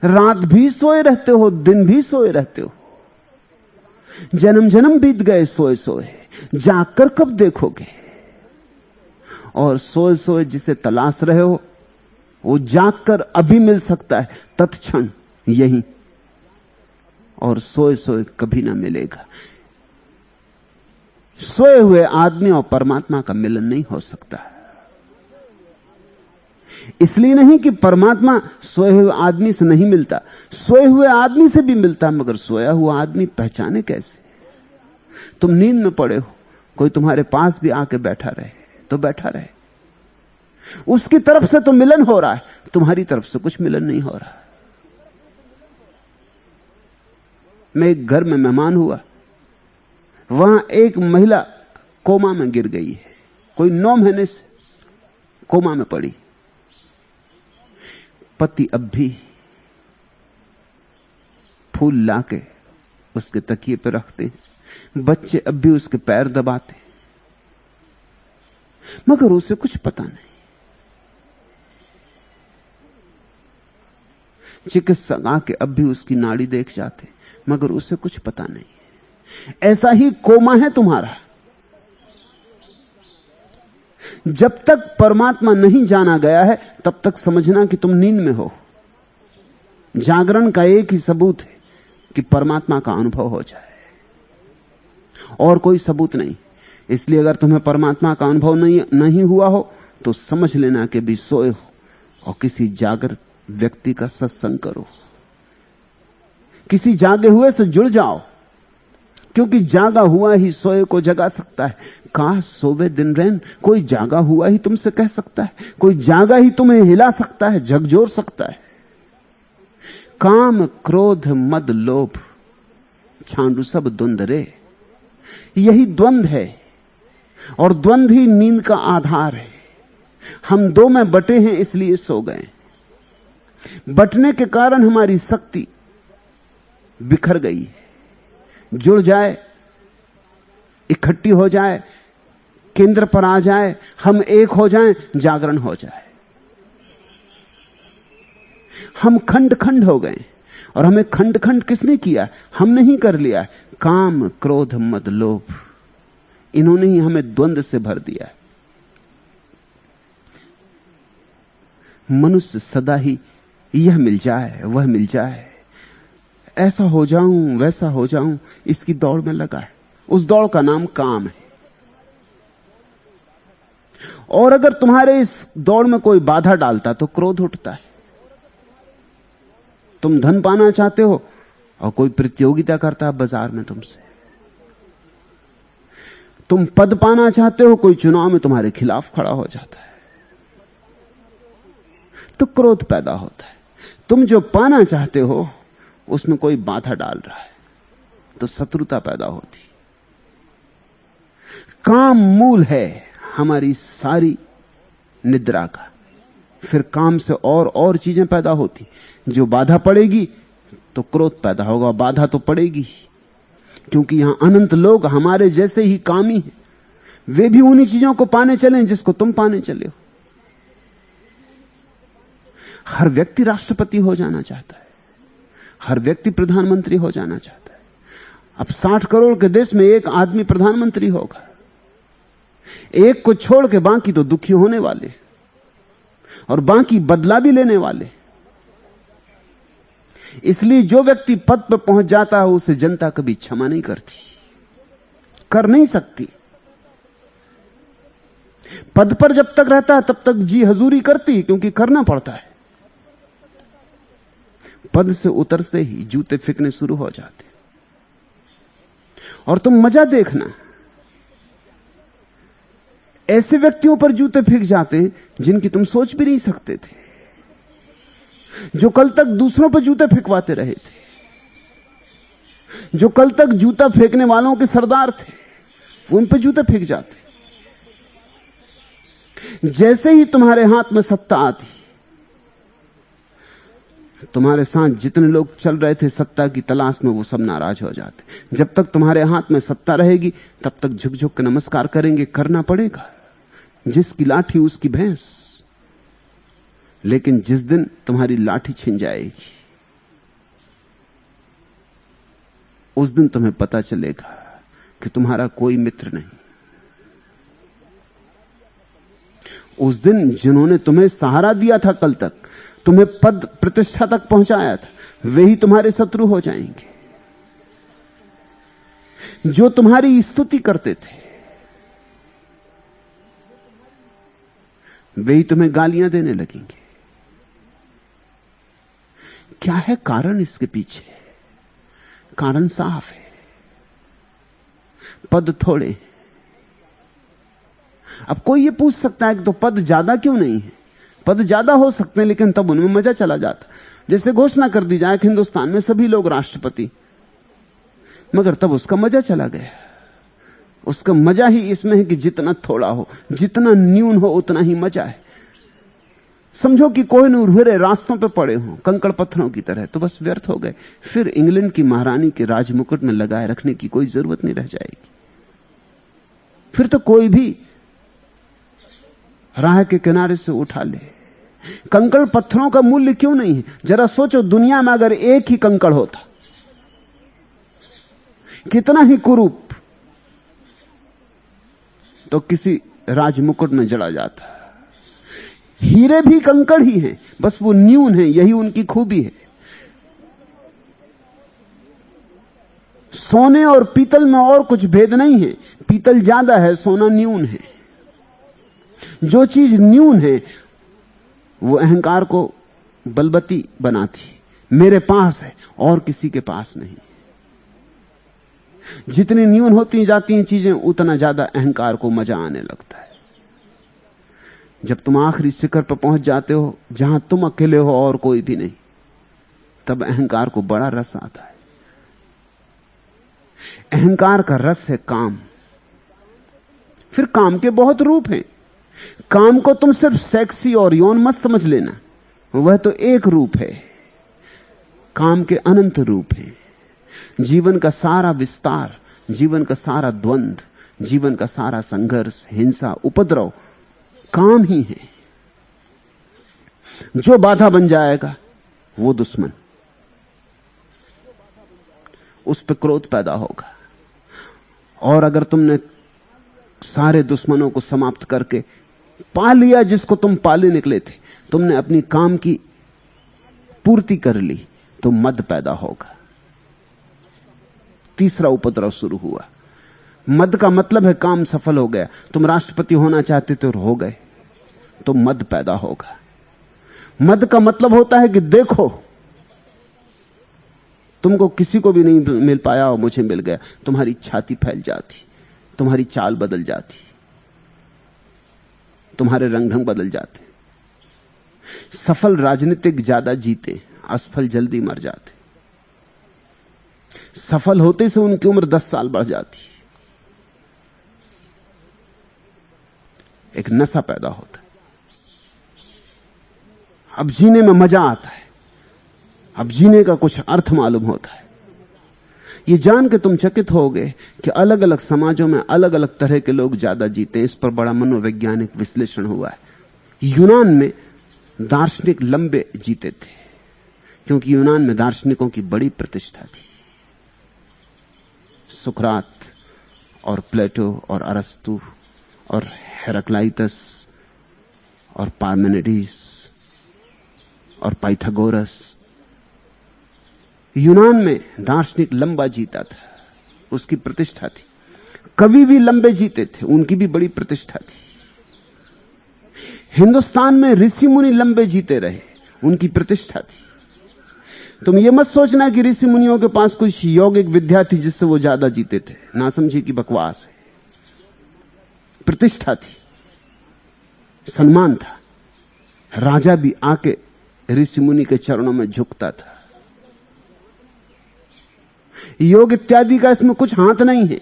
रात भी सोए रहते हो, दिन भी सोए रहते हो। जन्म जन्म बीत गए सोए सोए, जागकर कब देखोगे। और सोए सोए जिसे तलाश रहे हो वो जागकर अभी मिल सकता है, तत्क्षण यही। और सोए सोए कभी ना मिलेगा। सोए हुए आदमी और परमात्मा का मिलन नहीं हो सकता। इसलिए नहीं कि परमात्मा सोए हुए आदमी से नहीं मिलता, सोए हुए आदमी से भी मिलता, मगर सोया हुआ आदमी पहचाने कैसे। तुम नींद में पड़े हो, कोई तुम्हारे पास भी आके बैठा रहे तो बैठा रहे, उसकी तरफ से तो मिलन हो रहा है, तुम्हारी तरफ से कुछ मिलन नहीं हो रहा। मैं एक घर में मेहमान हुआ, वहां एक महिला कोमा में गिर गई है, कोई 9 महीने से कोमा में पड़ी। पति अब भी फूल लाके उसके तकिए पे रखते, बच्चे अब भी उसके पैर दबाते, मगर उसे कुछ पता नहीं। चिकित्सक आके अब भी उसकी नाड़ी देख जाते, मगर उसे कुछ पता नहीं। ऐसा ही कोमा है तुम्हारा। जब तक परमात्मा नहीं जाना गया है तब तक समझना कि तुम नींद में हो। जागरण का एक ही सबूत है कि परमात्मा का अनुभव हो जाए, और कोई सबूत नहीं। इसलिए अगर तुम्हें परमात्मा का अनुभव नहीं हुआ हो तो समझ लेना कि भी सोए हो और किसी जागृत व्यक्ति का सत्संग करो, किसी जागे हुए से जुड़ जाओ, क्योंकि जागा हुआ ही सोए को जगा सकता है। काश सोवे दिन रैन, कोई जागा हुआ ही तुमसे कह सकता है, कोई जागा ही तुम्हें हिला सकता है, झकझोर सकता है। काम क्रोध मद लोभ छांडू सब द्वंद रे, यही द्वंद है, और द्वंद ही नींद का आधार है। हम दो में बटे हैं इसलिए सो गए। बटने के कारण हमारी शक्ति बिखर गई, जुड़ जाए, इकट्ठी हो जाए, केंद्र पर आ जाए, हम एक हो जाएं, जागरण हो जाए। हम खंड खंड हो गए, और हमें खंड खंड किसने किया? हमने ही कर लिया। काम क्रोध मद लोभ, इन्होंने ही हमें द्वंद से भर दिया। मनुष्य सदा ही यह मिल जाए, वह मिल जाए, ऐसा हो जाऊं, वैसा हो जाऊं, इसकी दौड़ में लगा है। उस दौड़ का नाम काम है। और अगर तुम्हारे इस दौड़ में कोई बाधा डालता तो क्रोध उठता है। तुम धन पाना चाहते हो और कोई प्रतियोगिता करता है बाजार में तुमसे। तुम पद पाना चाहते हो, कोई चुनाव में तुम्हारे खिलाफ खड़ा हो जाता है, तो क्रोध पैदा होता है। तुम जो पाना चाहते हो उसमें कोई बाधा डाल रहा है तो शत्रुता पैदा होती। काम मूल है हमारी सारी निद्रा का। फिर काम से और चीजें पैदा होती। जो बाधा पड़ेगी तो क्रोध पैदा होगा। बाधा तो पड़ेगी क्योंकि यहां अनंत लोग हमारे जैसे ही कामी हैं। वे भी उन्हीं चीजों को पाने चले जिसको तुम पाने चले हो। हर व्यक्ति राष्ट्रपति हो जाना चाहता है, हर व्यक्ति प्रधानमंत्री हो जाना चाहता है। अब 60 करोड़ के देश में एक आदमी प्रधानमंत्री होगा। एक को छोड़ के बाकी तो दुखी होने वाले और बाकी बदला भी लेने वाले। इसलिए जो व्यक्ति पद पर पहुंच जाता है उसे जनता कभी क्षमा नहीं करती, कर नहीं सकती। पद पर जब तक रहता है तब तक जी हजूरी करती, क्योंकि करना पड़ता है। पद से उतरते ही जूते फेंकने शुरू हो जाते। और तुम मजा देखना, ऐसे व्यक्तियों पर जूते फेंक जाते हैं जिनकी तुम सोच भी नहीं सकते थे, जो कल तक दूसरों पर जूते फेंकवाते रहे थे, जो कल तक जूता फेंकने वालों के सरदार थे, वो उन पर जूते फेंक जाते। जैसे ही तुम्हारे हाथ में सत्ता आती, तुम्हारे साथ जितने लोग चल रहे थे सत्ता की तलाश में, वो सब नाराज हो जाते। जब तक तुम्हारे हाथ में सत्ता रहेगी तब तक झुक झुक के नमस्कार करेंगे, करना पड़ेगा। जिसकी लाठी उसकी भैंस। लेकिन जिस दिन तुम्हारी लाठी छिन जाएगी उस दिन तुम्हें पता चलेगा कि तुम्हारा कोई मित्र नहीं। उस दिन जिन्होंने तुम्हें सहारा दिया था, कल तक तुम्हें पद प्रतिष्ठा तक पहुंचाया था, वे ही तुम्हारे शत्रु हो जाएंगे। जो तुम्हारी स्तुति करते थे वे ही तुम्हें गालियां देने लगेंगे। क्या है कारण? इसके पीछे कारण साफ है, पद थोड़े। अब कोई ये पूछ सकता है कि तो पद ज्यादा क्यों नहीं है? पद ज्यादा हो सकते हैं लेकिन तब उनमें मजा चला जाता। जैसे घोषणा कर दी जाए कि हिंदुस्तान में सभी लोग राष्ट्रपति, मगर तब उसका मजा चला गया। उसका मजा ही इसमें है कि जितना थोड़ा हो, जितना न्यून हो, उतना ही मजा है। समझो कि कोई नूर हुए रास्तों पे पड़े हों कंकड़ पत्थरों की तरह, तो बस व्यर्थ हो गए। फिर इंग्लैंड की महारानी के राजमुकुट में लगाए रखने की कोई जरूरत नहीं रह जाएगी। फिर तो कोई भी राह के किनारे से उठा ले। कंकड़ पत्थरों का मूल्य क्यों नहीं है? जरा सोचो, दुनिया में अगर एक ही कंकड़ होता, कितना ही कुरूप, तो किसी राजमुकुट में जड़ा जाता। हीरे भी कंकड़ ही हैं, बस वो न्यून है, यही उनकी खूबी है। सोने और पीतल में और कुछ भेद नहीं है, पीतल ज्यादा है, सोना न्यून है। जो चीज न्यून है वो अहंकार को बलवती बनाती। मेरे पास है और किसी के पास नहीं। जितनी न्यून होती जाती हैं चीजें, उतना ज्यादा अहंकार को मजा आने लगता है। जब तुम आखिरी शिखर पर पहुंच जाते हो जहां तुम अकेले हो और कोई भी नहीं, तब अहंकार को बड़ा रस आता है। अहंकार का रस है काम। फिर काम के बहुत रूप हैं। काम को तुम सिर्फ सेक्सी और यौन मत समझ लेना, वह तो एक रूप है। काम के अनंत रूप हैं। जीवन का सारा विस्तार, जीवन का सारा द्वंद्व, जीवन का सारा संघर्ष, हिंसा, उपद्रव काम ही है। जो बाधा बन जाएगा वो दुश्मन, उस पर क्रोध पैदा होगा। और अगर तुमने सारे दुश्मनों को समाप्त करके पा लिया जिसको तुम पाले निकले थे, तुमने अपनी काम की पूर्ति कर ली तो मद पैदा होगा। तीसरा उपद्रव शुरू हुआ। मद का मतलब है काम सफल हो गया। तुम राष्ट्रपति होना चाहते थे और हो गए तो मद पैदा होगा। मद का मतलब होता है कि देखो, तुमको किसी को भी नहीं मिल पाया और मुझे मिल गया। तुम्हारी छाती फैल जाती, तुम्हारी चाल बदल जाती, तुम्हारे रंग ढंग बदल जाते। सफल राजनीतिक ज्यादा जीते, असफल जल्दी मर जाते। सफल होते से उनकी उम्र 10 साल बढ़ जाती। एक नशा पैदा होता है। अब जीने में मजा आता है, अब जीने का कुछ अर्थ मालूम होता है। ये जान के तुम चकित होगे कि अलग अलग समाजों में अलग अलग तरह के लोग ज्यादा जीते हैं। इस पर बड़ा मनोवैज्ञानिक विश्लेषण हुआ है। यूनान में दार्शनिक लंबे जीते थे क्योंकि यूनान में दार्शनिकों की बड़ी प्रतिष्ठा थी। सुकरात और प्लेटो और अरस्तु और हेराक्लाइटस और पार्मेनिडीज और पाइथागोरस। यूनान में दार्शनिक लंबा जीता था, उसकी प्रतिष्ठा थी। कवि भी लंबे जीते थे, उनकी भी बड़ी प्रतिष्ठा थी। हिंदुस्तान में ऋषि मुनि लंबे जीते रहे, उनकी प्रतिष्ठा थी। तुम ये मत सोचना कि ऋषि मुनियों के पास कुछ यौगिक विद्या थी जिससे वो ज्यादा जीते थे। ना समझी की बकवास है। प्रतिष्ठा थी, सम्मान था। राजा भी आके ऋषि मुनि के चरणों में झुकता था। योग इत्यादि का इसमें कुछ हाथ नहीं है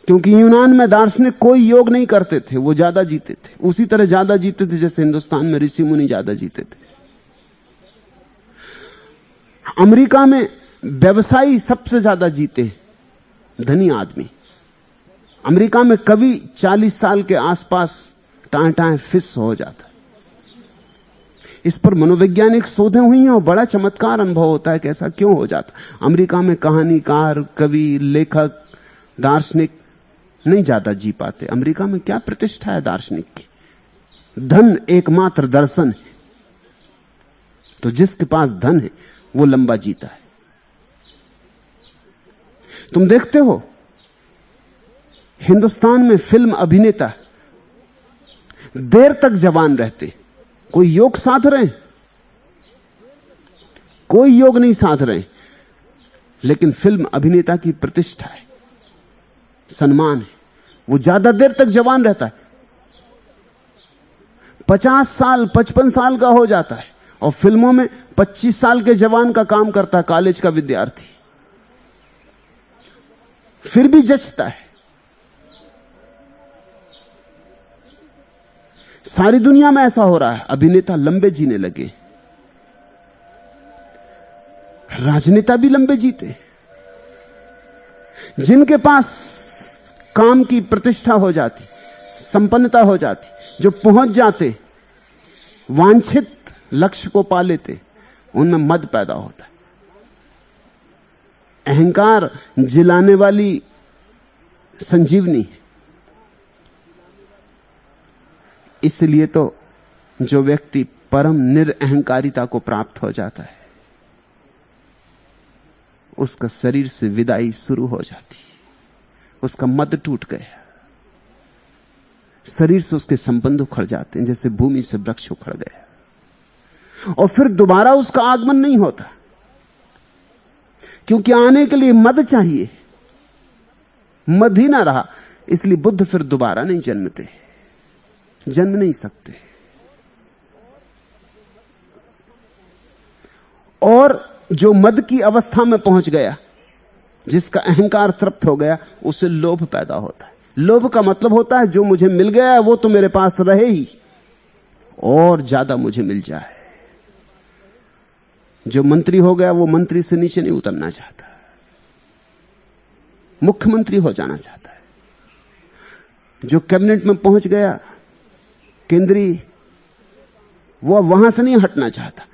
क्योंकि यूनान में दार्शनिक कोई योग नहीं करते थे, वो ज्यादा जीते थे। उसी तरह ज्यादा जीते थे जैसे हिंदुस्तान में ऋषि मुनि ज्यादा जीते थे। अमेरिका में व्यवसायी सबसे ज्यादा जीते, धनी आदमी। अमेरिका में कवि 40 साल के आसपास टाएं टाएं फिस हो जाता। इस पर मनोवैज्ञानिक शोधें हुई हैं और बड़ा चमत्कार अनुभव होता है कि ऐसा क्यों हो जाता। अमेरिका में कहानीकार, कवि, लेखक, दार्शनिक नहीं ज्यादा जी पाते। अमेरिका में क्या प्रतिष्ठा है दार्शनिक की? धन एकमात्र दर्शन है, तो जिसके पास धन है वो लंबा जीता है। तुम देखते हो हिंदुस्तान में फिल्म अभिनेता देर तक जवान रहते। कोई योग साध रहे हैं? कोई योग नहीं साध रहे, लेकिन फिल्म अभिनेता की प्रतिष्ठा है, सम्मान है, वो ज्यादा देर तक जवान रहता है। 50 साल 55 साल का हो जाता है और फिल्मों में 25 साल के जवान का काम करता है, कॉलेज का विद्यार्थी, फिर भी जचता है। सारी दुनिया में ऐसा हो रहा है। अभिनेता लंबे जीने लगे, राजनेता भी लंबे जीते। जिनके पास काम की प्रतिष्ठा हो जाती, संपन्नता हो जाती, जो पहुंच जाते, वांछित लक्ष्य को पा लेते, उनमें मद पैदा होता है। अहंकार जिलाने वाली संजीवनी है। इसलिए तो जो व्यक्ति परम निरअहंकारिता को प्राप्त हो जाता है, उसका शरीर से विदाई शुरू हो जाती है। उसका मद टूट गया, शरीर से उसके संबंध उखड़ जाते हैं जैसे भूमि से वृक्ष उखड़ गया, और फिर दोबारा उसका आगमन नहीं होता, क्योंकि आने के लिए मद चाहिए। मद ही ना रहा, इसलिए बुद्ध फिर दोबारा नहीं जन्मते, जन्म नहीं सकते। और जो मद की अवस्था में पहुंच गया, जिसका अहंकार तृप्त हो गया, उसे लोभ पैदा होता है। लोभ का मतलब होता है जो मुझे मिल गया है वो तो मेरे पास रहे ही, और ज्यादा मुझे मिल जाए। जो मंत्री हो गया वो मंत्री से नीचे नहीं उतरना चाहता, मुख्यमंत्री हो जाना चाहता है। जो कैबिनेट में पहुंच गया, केंद्रीय, वो वहां से नहीं हटना चाहता।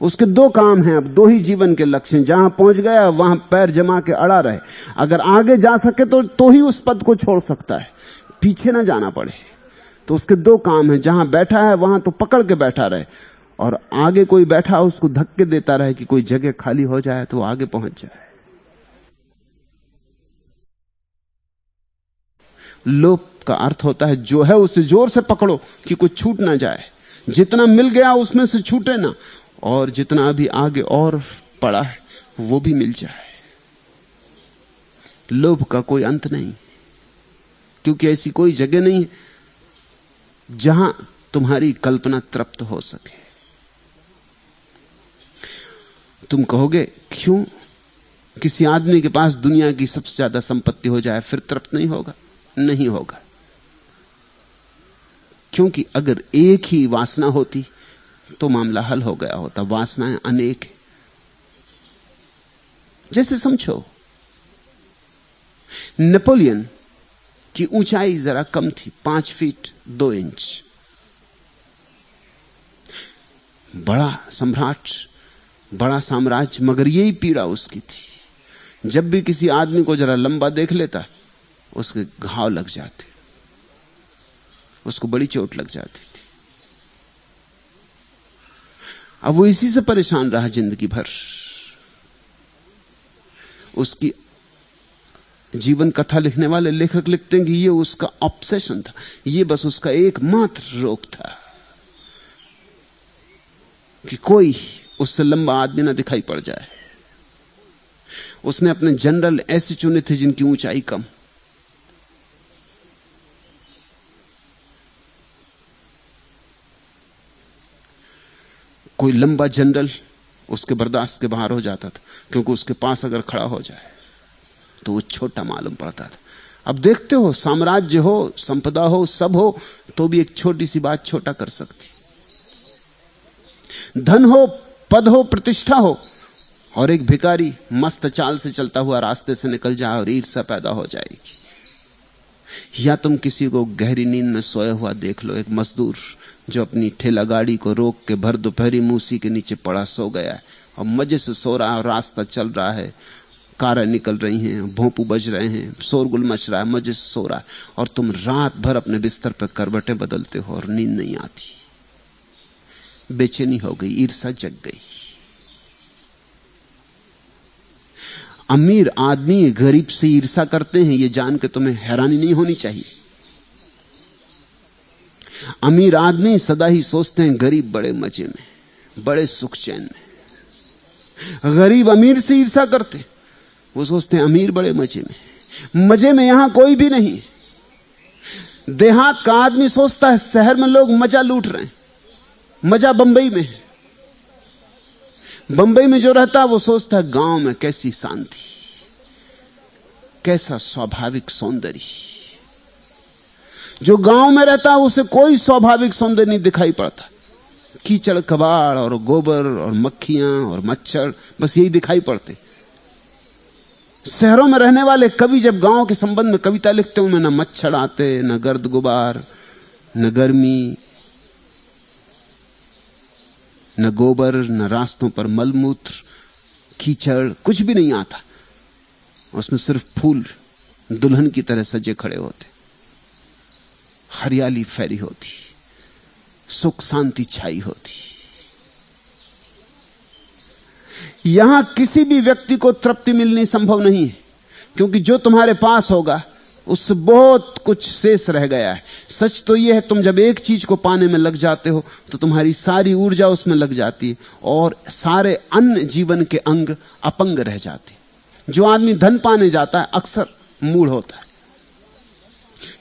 उसके दो काम हैं, अब दो ही जीवन के लक्ष्य हैं। जहां पहुंच गया वहां पैर जमा के अड़ा रहे। अगर आगे जा सके तो ही उस पद को छोड़ सकता है, पीछे ना जाना पड़े। तो उसके दो काम हैं, जहां बैठा है वहां तो पकड़ के बैठा रहे, और आगे कोई बैठा उसको धक्के देता रहे कि कोई जगह खाली हो जाए तो आगे पहुंच जाए। लोभ का अर्थ होता है जो है उसे जोर से पकड़ो कि कुछ छूट ना जाए, जितना मिल गया उसमें से छूटे ना, और जितना अभी आगे और पड़ा है वो भी मिल जाए। लोभ का कोई अंत नहीं, क्योंकि ऐसी कोई जगह नहीं है जहां तुम्हारी कल्पना तृप्त हो सके। तुम कहोगे क्यों किसी आदमी के पास दुनिया की सबसे ज्यादा संपत्ति हो जाए फिर तृप्त नहीं होगा? नहीं होगा, क्योंकि अगर एक ही वासना होती तो मामला हल हो गया होता। वासनाएं अनेक हैं। जैसे समझो नेपोलियन की ऊंचाई जरा कम थी, 5 फीट 2 इंच। बड़ा सम्राट, बड़ा साम्राज्य, मगर यही पीड़ा उसकी थी। जब भी किसी आदमी को जरा लंबा देख लेता उसके घाव लग जाते, उसको बड़ी चोट लग जाती थी। अब वो इसी से परेशान रहा जिंदगी भर। उसकी जीवन कथा लिखने वाले लेखक लिखते हैं कि ये उसका ऑब्सेशन था, ये बस उसका एकमात्र रोग था कि कोई उससे लंबा आदमी ना दिखाई पड़ जाए। उसने अपने जनरल ऐसे चुने थे जिनकी ऊंचाई कम। कोई लंबा जनरल उसके बर्दाश्त के बाहर हो जाता था, क्योंकि उसके पास अगर खड़ा हो जाए तो वो छोटा मालूम पड़ता था। अब देखते हो, साम्राज्य हो, संपदा हो, सब हो, तो भी एक छोटी सी बात छोटा कर सकती। धन हो, पद हो, प्रतिष्ठा हो, और एक भिखारी मस्त चाल से चलता हुआ रास्ते से निकल जाए और ईर्ष्या पैदा हो जाएगी। या तुम किसी को गहरी नींद में सोया हुआ देख लो, एक मजदूर जो अपनी ठेला गाड़ी को रोक के भर दोपहरी मूसी के नीचे पड़ा सो गया है और मजे से सो रहा है, और रास्ता चल रहा है, कारें निकल रही हैं, भोंपू बज रहे हैं, शोरगुल मच रहा है, मजे से सो रहा है, और तुम रात भर अपने बिस्तर पर करवटें बदलते हो और नींद नहीं आती। बेचैनी हो गई, ईर्ष्या जग गई। अमीर आदमी गरीब से ईर्ष्या करते हैं, यह जान के तुम्हें हैरानी नहीं होनी चाहिए। अमीर आदमी सदा ही सोचते हैं गरीब बड़े मजे में, बड़े सुख चैन में। गरीब अमीर से ईर्ष्या करते, वो सोचते हैं अमीर बड़े मजे में। मजे में यहां कोई भी नहीं। देहात का आदमी सोचता है शहर में लोग मजा लूट रहे हैं, मजा बंबई में है। बंबई में जो रहता है वो सोचता है गांव में कैसी शांति, कैसा स्वाभाविक सौंदर्य। जो गांव में रहता है उसे कोई स्वाभाविक सौंदर्य नहीं दिखाई पड़ता। कीचड़ कबाड़ और गोबर और मक्खियां और मच्छर, बस यही दिखाई पड़ते। शहरों में रहने वाले कवि जब गांव के संबंध में कविता लिखते हैं, उनमें न मच्छर आते, न गर्द गुबार, न गर्मी, न गोबर, न रास्तों पर मलमूत्र, कीचड़, कुछ भी नहीं आता। उसमें सिर्फ फूल दुल्हन की तरह सजे खड़े होते, हरियाली फैली होती, सुख शांति छाई होती। यहां किसी भी व्यक्ति को तृप्ति मिलनी संभव नहीं है, क्योंकि जो तुम्हारे पास होगा उससे बहुत कुछ शेष रह गया है। सच तो यह है, तुम जब एक चीज को पाने में लग जाते हो तो तुम्हारी सारी ऊर्जा उसमें लग जाती है और सारे अन्य जीवन के अंग अपंग रह जाते। जो आदमी धन पाने जाता है अक्सर मूढ़ होता है,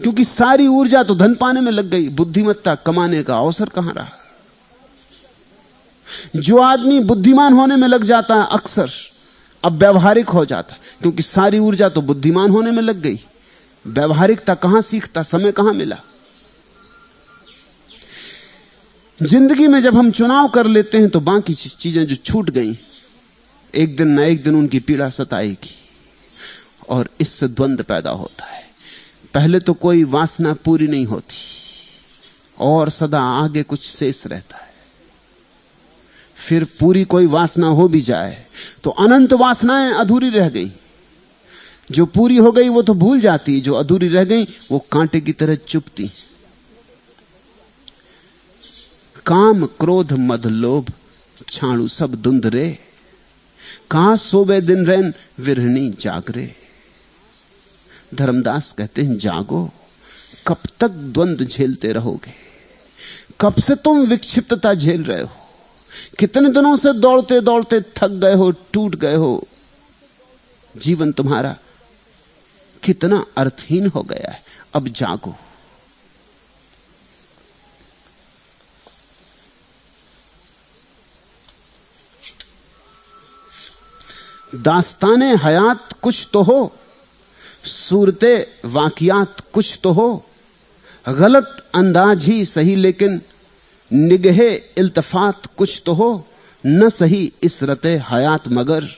क्योंकि सारी ऊर्जा तो धन पाने में लग गई, बुद्धिमत्ता कमाने का अवसर कहां रहा। जो आदमी बुद्धिमान होने में लग जाता है अक्सर अब व्यवहारिक हो जाता है, क्योंकि सारी ऊर्जा तो बुद्धिमान होने में लग गई। व्यवहारिकता कहां सीखता, समय कहां मिला। जिंदगी में जब हम चुनाव कर लेते हैं तो बाकी चीजें जो छूट गई, एक दिन ना एक दिन उनकी पीड़ा सताएगी और इससे द्वंद्व पैदा होता है। पहले तो कोई वासना पूरी नहीं होती और सदा आगे कुछ शेष रहता है। फिर पूरी कोई वासना हो भी जाए तो अनंत वासनाएं अधूरी रह गई। जो पूरी हो गई वो तो भूल जाती, जो अधूरी रह गई वो कांटे की तरह चुभती। काम क्रोध मद लोभ छाणु सब धुंधरे, कहां सोवे दिन रैन विरहणी जागरे। धर्मदास कहते हैं जागो, कब तक द्वंद्व झेलते रहोगे? कब से तुम विक्षिप्तता झेल रहे हो? कितने दिनों से दौड़ते दौड़ते थक गए हो, टूट गए हो। जीवन तुम्हारा कितना अर्थहीन हो गया है। अब जागो। दास्ताने हयात कुछ तो हो, सूरते वाकियात कुछ तो हो। गलत अंदाज ही सही लेकिन निगहे इल्तफात कुछ तो हो। न सही इसरते हयात मगर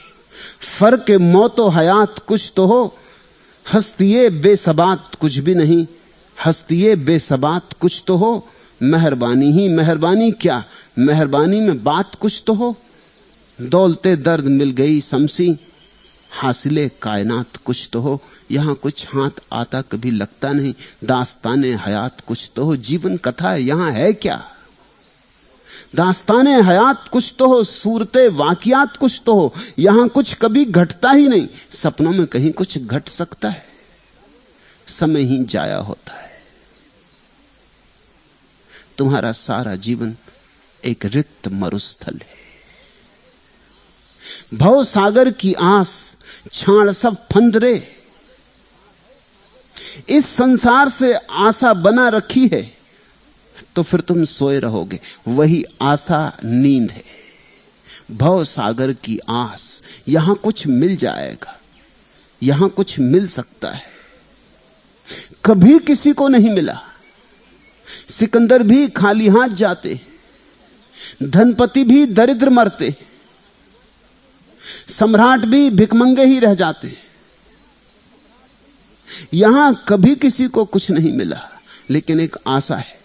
फर्क मौतो हयात कुछ तो हो। हस्तिये बेसबात कुछ भी नहीं, हस्तिये बेसबात कुछ तो हो। मेहरबानी ही मेहरबानी क्या, मेहरबानी में बात कुछ तो हो। दौलते दर्द मिल गई समसी, हासिले कायनात कुछ तो हो। यहां कुछ हाथ आता कभी लगता नहीं। दास्ताने हयात कुछ तो हो। जीवन कथा है, यहां है क्या? दास्ताने हयात कुछ तो हो, सूरते वाकियात कुछ तो हो। यहां कुछ कभी घटता ही नहीं। सपनों में कहीं कुछ घट सकता है, समय ही जाया होता है। तुम्हारा सारा जीवन एक रिक्त मरुस्थल है। भव सागर की आस छाण सब फंदरे। इस संसार से आशा बना रखी है तो फिर तुम सोए रहोगे। वही आशा नींद है। भव सागर की आस, यहां कुछ मिल जाएगा, यहां कुछ मिल सकता है। कभी किसी को नहीं मिला। सिकंदर भी खाली हाथ जाते, धनपति भी दरिद्र मरते, सम्राट भी भिकमंगे ही रह जाते। यहां कभी किसी को कुछ नहीं मिला, लेकिन एक आशा है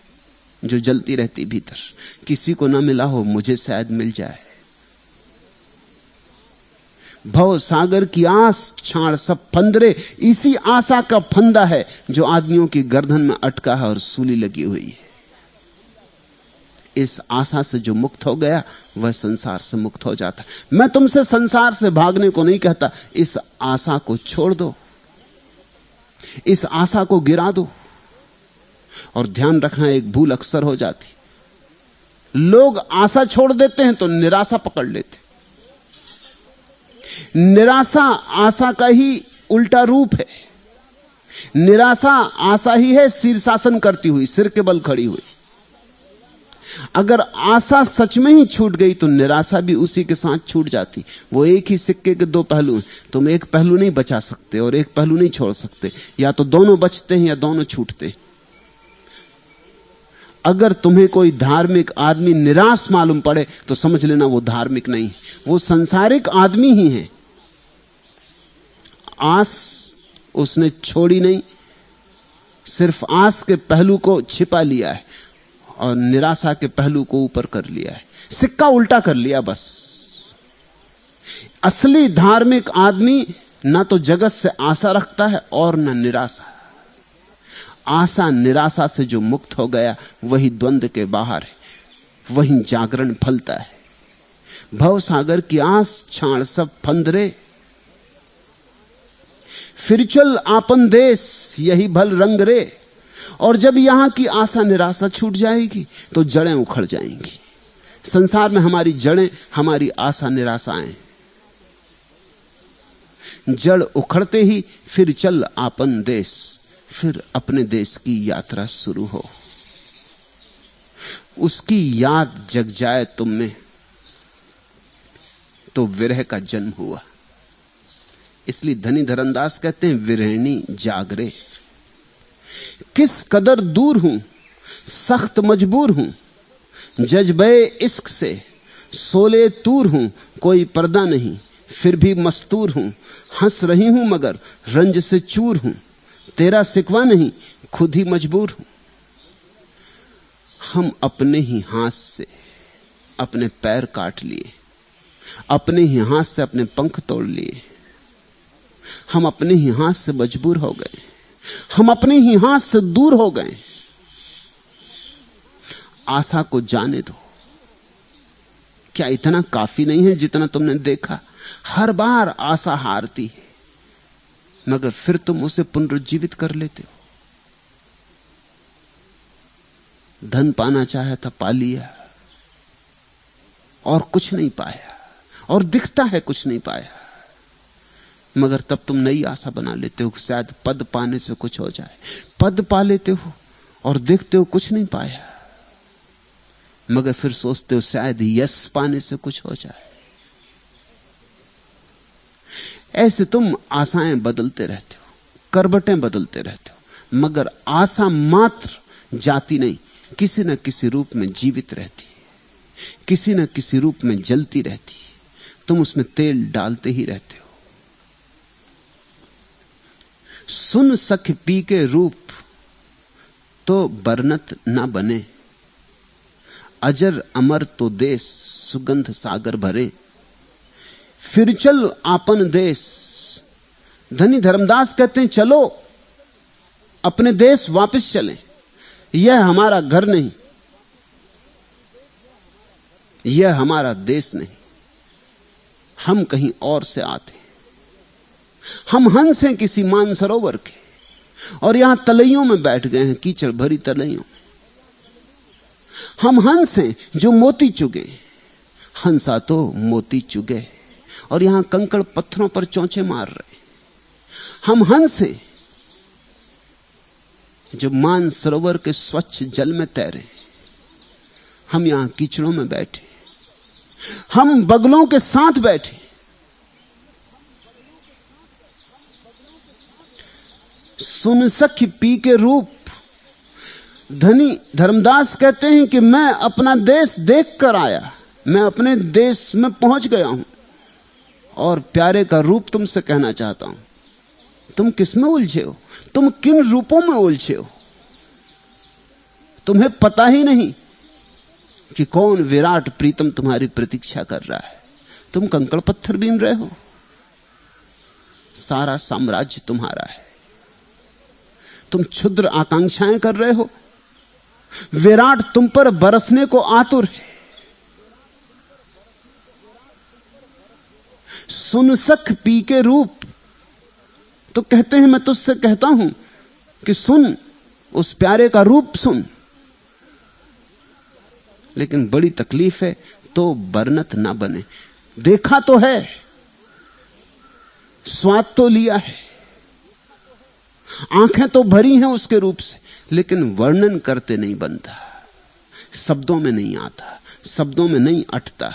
जो जलती रहती भीतर। किसी को ना मिला हो, मुझे शायद मिल जाए। भव सागर की आस छाड़ सब फंदरे। इसी आशा का फंदा है जो आदमियों की गर्दन में अटका है और सूली लगी हुई है। इस आशा से जो मुक्त हो गया वह संसार से मुक्त हो जाता। मैं तुमसे संसार से भागने को नहीं कहता। इस आशा को छोड़ दो, इस आशा को गिरा दो। और ध्यान रखना, एक भूल अक्सर हो जाती। लोग आशा छोड़ देते हैं तो निराशा पकड़ लेते। निराशा आशा का ही उल्टा रूप है। निराशा आशा ही है शीर्षासन करती हुई, सिर के बल खड़ी हुई। अगर आशा सच में ही छूट गई तो निराशा भी उसी के साथ छूट जाती। वो एक ही सिक्के के दो पहलू हैं। तुम एक पहलू नहीं बचा सकते और एक पहलू नहीं छोड़ सकते। या तो दोनों बचते हैं या दोनों छूटते हैं। अगर तुम्हें कोई धार्मिक आदमी निराश मालूम पड़े तो समझ लेना वो धार्मिक नहीं, वो संसारिक आदमी ही है। आस उसने छोड़ी नहीं, सिर्फ आस के पहलू को छिपा लिया है और निराशा के पहलू को ऊपर कर लिया है। सिक्का उल्टा कर लिया बस। असली धार्मिक आदमी ना तो जगत से आशा रखता है और ना निराशा। आशा निराशा से जो मुक्त हो गया वही द्वंद्व के बाहर है, वही जागरण फलता है। भव सागर की आस छाण सब फंदरे। फिर चल आपन देश यही भल रंग रे। और जब यहां की आशा निराशा छूट जाएगी तो जड़ें उखड़ जाएंगी। संसार में हमारी जड़ें हमारी आशा निराशाएं। जड़ उखड़ते ही फिर चल आपन देश, फिर अपने देश की यात्रा शुरू हो। उसकी याद जग जाए तुम में तो विरह का जन्म हुआ। इसलिए धनी धरमदास कहते हैं विरहणी जागरे। किस कदर दूर हूं, सख्त मजबूर हूं, जज्बे इश्क से सोले तूर हूं। कोई पर्दा नहीं फिर भी मस्तूर हूं। हंस रही हूं मगर रंज से चूर हूं। तेरा सिकवा नहीं खुद ही मजबूर हूं। हम अपने ही हाथ से अपने पैर काट लिए, अपने ही हाथ से अपने पंख तोड़ लिए। हम अपने ही हाथ से मजबूर हो गए, हम अपने ही हाथ से दूर हो गए। आशा को जाने दो। क्या इतना काफी नहीं है जितना तुमने देखा? हर बार आशा हारती है, मगर फिर तुम उसे पुनरुज्जीवित कर लेते हो। धन पाना चाहा था, पा लिया, और कुछ नहीं पाया, और दिखता है कुछ नहीं पाया, मगर तब तुम नई आशा बना लेते हो, शायद पद पाने से कुछ हो जाए। पद पा लेते हो और देखते हो कुछ नहीं पाया, मगर फिर सोचते हो शायद यश पाने से कुछ हो जाए। ऐसे तुम आशाएं बदलते रहते हो, करवटें बदलते रहते हो, मगर आशा मात्र जाती नहीं, किसी न किसी रूप में जीवित रहती है, किसी न किसी रूप में जलती रहती है। तुम उसमें तेल डालते ही रहते हो। सुन सख पी के रूप तो बरनत ना बने, अजर अमर तो देश सुगंध सागर भरे। फिर चल आपन देश। धनी धर्मदास कहते हैं चलो अपने देश वापस चलें, यह हमारा घर नहीं, यह हमारा देश नहीं, हम कहीं और से आते हैं। हम हंस हैं किसी मानसरोवर के, और यहां तलैयों में बैठ गए हैं, कीचड़ भरी तलैयों। हम हंस हैं जो मोती चुगे, हंसा तो मोती चुगे, और यहां कंकड़ पत्थरों पर चौंचे मार रहे। हम हंस हैं जो मानसरोवर के स्वच्छ जल में तैरे, हम यहां कीचड़ों में बैठे। हम बगलों के साथ बैठे, सुन सख पी के रूप। धनी धर्मदास कहते हैं कि मैं अपना देश देख कर आया, मैं अपने देश में पहुंच गया हूं, और प्यारे का रूप तुमसे कहना चाहता हूं। तुम किस में उलझे हो? तुम किन रूपों में उलझे हो? तुम्हें पता ही नहीं कि कौन विराट प्रीतम तुम्हारी प्रतीक्षा कर रहा है। तुम कंकड़ पत्थर बीन रहे हो, सारा साम्राज्य तुम्हारा है। तुम क्षुद्र आकांक्षाएं कर रहे हो, विराट तुम पर बरसने को आतुर है। सुन सख पी के रूप, तो कहते हैं मैं तुझसे कहता हूं कि सुन, उस प्यारे का रूप सुन। लेकिन बड़ी तकलीफ है, तो बरनत ना बने। देखा तो है, स्वाद तो लिया है, आंखें तो भरी हैं उसके रूप से, लेकिन वर्णन करते नहीं बनता, शब्दों में नहीं आता, शब्दों में नहीं अटता।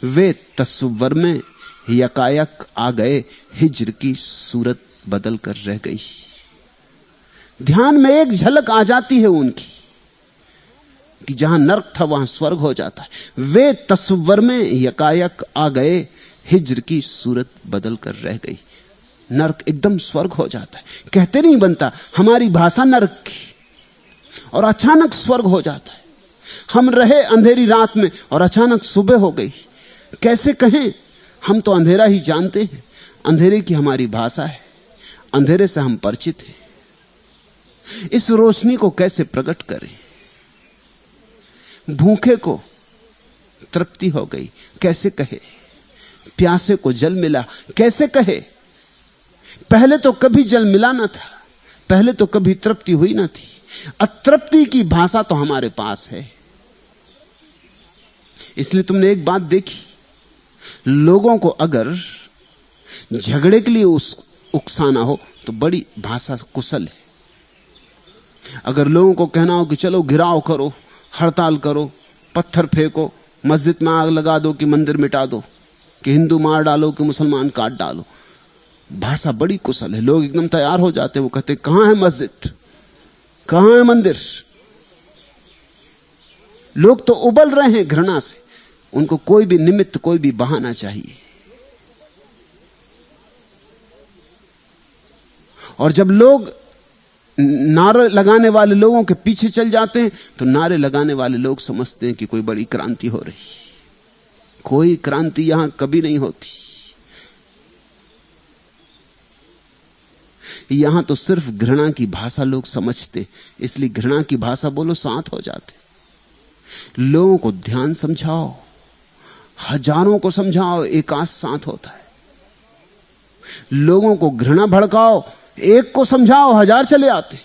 वे तस्वर में यकायक आ गए, हिज्र की सूरत बदल कर रह गई। ध्यान में एक झलक आ जाती है उनकी कि जहां नरक था वहां स्वर्ग हो जाता है। वे तस्वर में यकायक आ गए, हिज्र की सूरत बदल कर रह गई। नरक एकदम स्वर्ग हो जाता है, कहते नहीं बनता। हमारी भाषा नरक की, और अचानक स्वर्ग हो जाता है। हम रहे अंधेरी रात में और अचानक सुबह हो गई। कैसे कहें? हम तो अंधेरा ही जानते हैं, अंधेरे की हमारी भाषा है, अंधेरे से हम परिचित हैं। इस रोशनी को कैसे प्रकट करें? भूखे को तृप्ति हो गई, कैसे कहे? प्यासे को जल मिला, कैसे कहे? पहले तो कभी जल मिला ना था, पहले तो कभी तृप्ति हुई ना थी। अतृप्ति की भाषा तो हमारे पास है। इसलिए तुमने एक बात देखी, लोगों को अगर झगड़े के लिए उकसाना हो तो बड़ी भाषा कुशल है। अगर लोगों को कहना हो कि चलो घिराव करो, हड़ताल करो, पत्थर फेंको, मस्जिद में आग लगा दो कि मंदिर मिटा दो, कि हिंदू मार डालो कि मुसलमान काट डालो, भाषा बड़ी कुशल है। लोग एकदम तैयार हो जाते हैं, वो कहते कहां है मस्जिद, कहां है मंदिर? लोग तो उबल रहे हैं घृणा से, उनको कोई भी निमित्त, कोई भी बहाना चाहिए। और जब लोग नारे लगाने वाले लोगों के पीछे चल जाते हैं तो नारे लगाने वाले लोग समझते हैं कि कोई बड़ी क्रांति हो रही। कोई क्रांति यहां कभी नहीं होती। यहां तो सिर्फ घृणा की भाषा लोग समझते, इसलिए घृणा की भाषा बोलो शांत हो जाते। लोगों को ध्यान समझाओ, हजारों को समझाओ, एक आध शांत होता है। लोगों को घृणा भड़काओ, एक को समझाओ, हजार चले आते।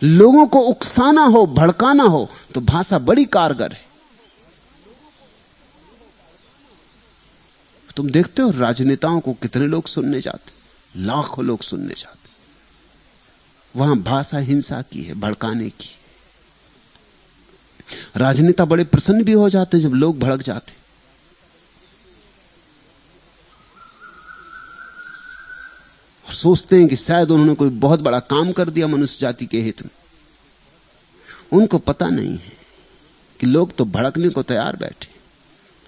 लोगों को उकसाना हो, भड़काना हो तो भाषा बड़ी कारगर है। तुम देखते हो राजनेताओं को कितने लोग सुनने जाते, लाखों लोग सुनने जाते। वहां भाषा हिंसा की है, भड़काने की। राजनेता बड़े प्रसन्न भी हो जाते हैं जब लोग भड़क जाते, और सोचते हैं कि शायद उन्होंने कोई बहुत बड़ा काम कर दिया मनुष्य जाति के हित में। उनको पता नहीं है कि लोग तो भड़कने को तैयार बैठे,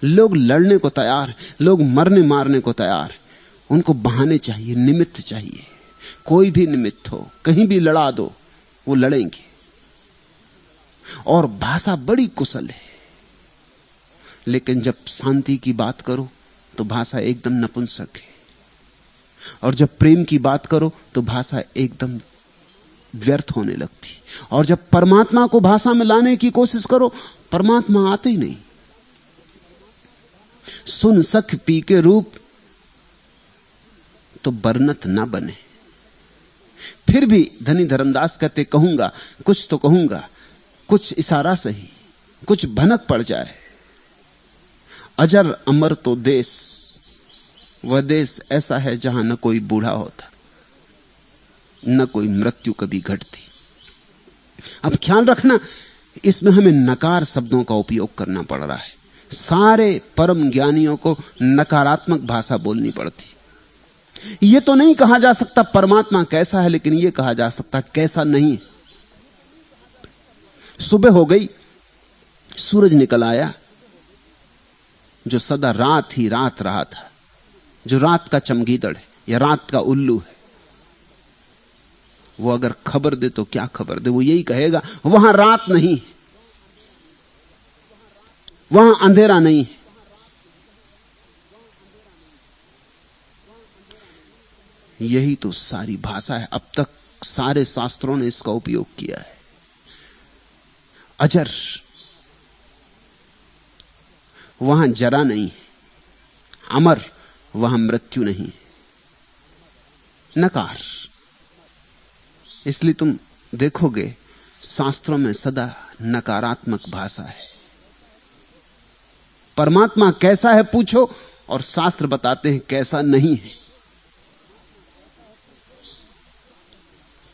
लोग लड़ने को तैयार, लोग मरने मारने को तैयार। उनको बहाने चाहिए, निमित्त चाहिए। कोई भी निमित्त हो, कहीं भी लड़ा दो, वो लड़ेंगे। और भाषा बड़ी कुशल है, लेकिन जब शांति की बात करो तो भाषा एकदम नपुंसक है, और जब प्रेम की बात करो तो भाषा एकदम व्यर्थ होने लगती। और जब परमात्मा को भाषा में लाने की कोशिश करो, परमात्मा आते ही नहीं। सुन सख पी के रूप तो बरनत ना बने। फिर भी धनी धर्मदास कहते, कहूंगा कुछ तो कहूंगा, कुछ इशारा सही, कुछ भनक पड़ जाए। अजर अमर तो देश, वह देश ऐसा है जहां न कोई बूढ़ा होता, न कोई मृत्यु कभी घटती। अब ख्याल रखना, इसमें हमें नकार शब्दों का उपयोग करना पड़ रहा है। सारे परम ज्ञानियों को नकारात्मक भाषा बोलनी पड़ती। यह तो नहीं कहा जा सकता परमात्मा कैसा है, लेकिन यह कहा जा सकता कैसा नहीं। सुबह हो गई, सूरज निकल आया, जो सदा रात ही रात रहा था, जो रात का चमगीदड़ है या रात का उल्लू है, वो अगर खबर दे तो क्या खबर दे? वो यही कहेगा वहां रात नहीं, वहां अंधेरा नहीं है। यही तो सारी भाषा है। अब तक सारे शास्त्रों ने इसका उपयोग किया है। अजर, वहां जरा नहीं है। अमर, वहां मृत्यु नहीं है। नकार, इसलिए तुम देखोगे शास्त्रों में सदा नकारात्मक भाषा है। परमात्मा कैसा है पूछो और शास्त्र बताते हैं कैसा नहीं है।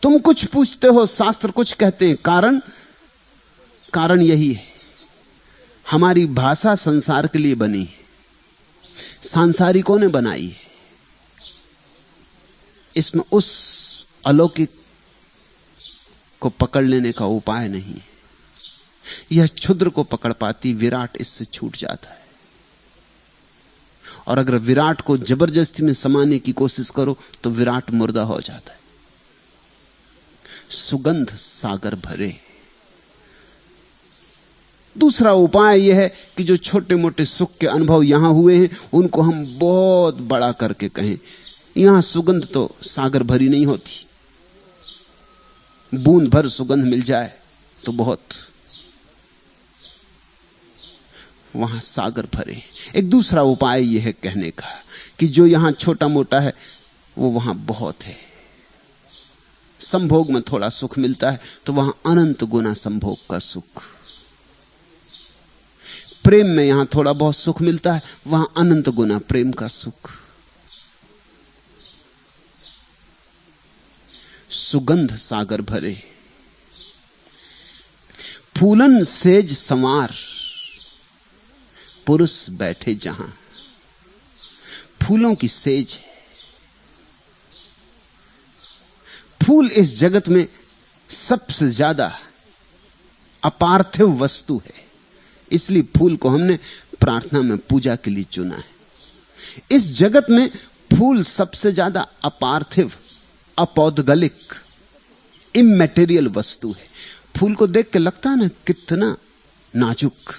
तुम कुछ पूछते हो, शास्त्र कुछ कहते हैं। कारण यही है, हमारी भाषा संसार के लिए बनी है, सांसारिकों ने बनाई है। इसमें उस अलौकिक को पकड़ लेने का उपाय नहीं है। यह क्षुद्र को पकड़ पाती, विराट इससे छूट जाता है। और अगर विराट को जबरदस्ती में समाने की कोशिश करो तो विराट मुर्दा हो जाता है। सुगंध सागर भरे। दूसरा उपाय यह है कि जो छोटे मोटे सुख के अनुभव यहां हुए हैं उनको हम बहुत बड़ा करके कहें। यहां सुगंध तो सागर भरी नहीं होती, बूंद भर सुगंध मिल जाए तो बहुत, वहां सागर भरे। एक दूसरा उपाय यह है कहने का कि जो यहां छोटा मोटा है वो वहां बहुत है। संभोग में थोड़ा सुख मिलता है तो वहां अनंत गुना संभोग का सुख। प्रेम में यहां थोड़ा बहुत सुख मिलता है, वहां अनंत गुना प्रेम का सुख। सुगंध सागर भरे। फूलन सेज संवार, पुरुष बैठे जहां। फूलों की सेज है। फूल इस जगत में सबसे ज्यादा अपार्थिव वस्तु है, इसलिए फूल को हमने प्रार्थना में पूजा के लिए चुना है। इस जगत में फूल सबसे ज्यादा अपार्थिव, अपौद्गलिक, इमैटेरियल वस्तु है। फूल को देख के लगता है ना कितना नाजुक,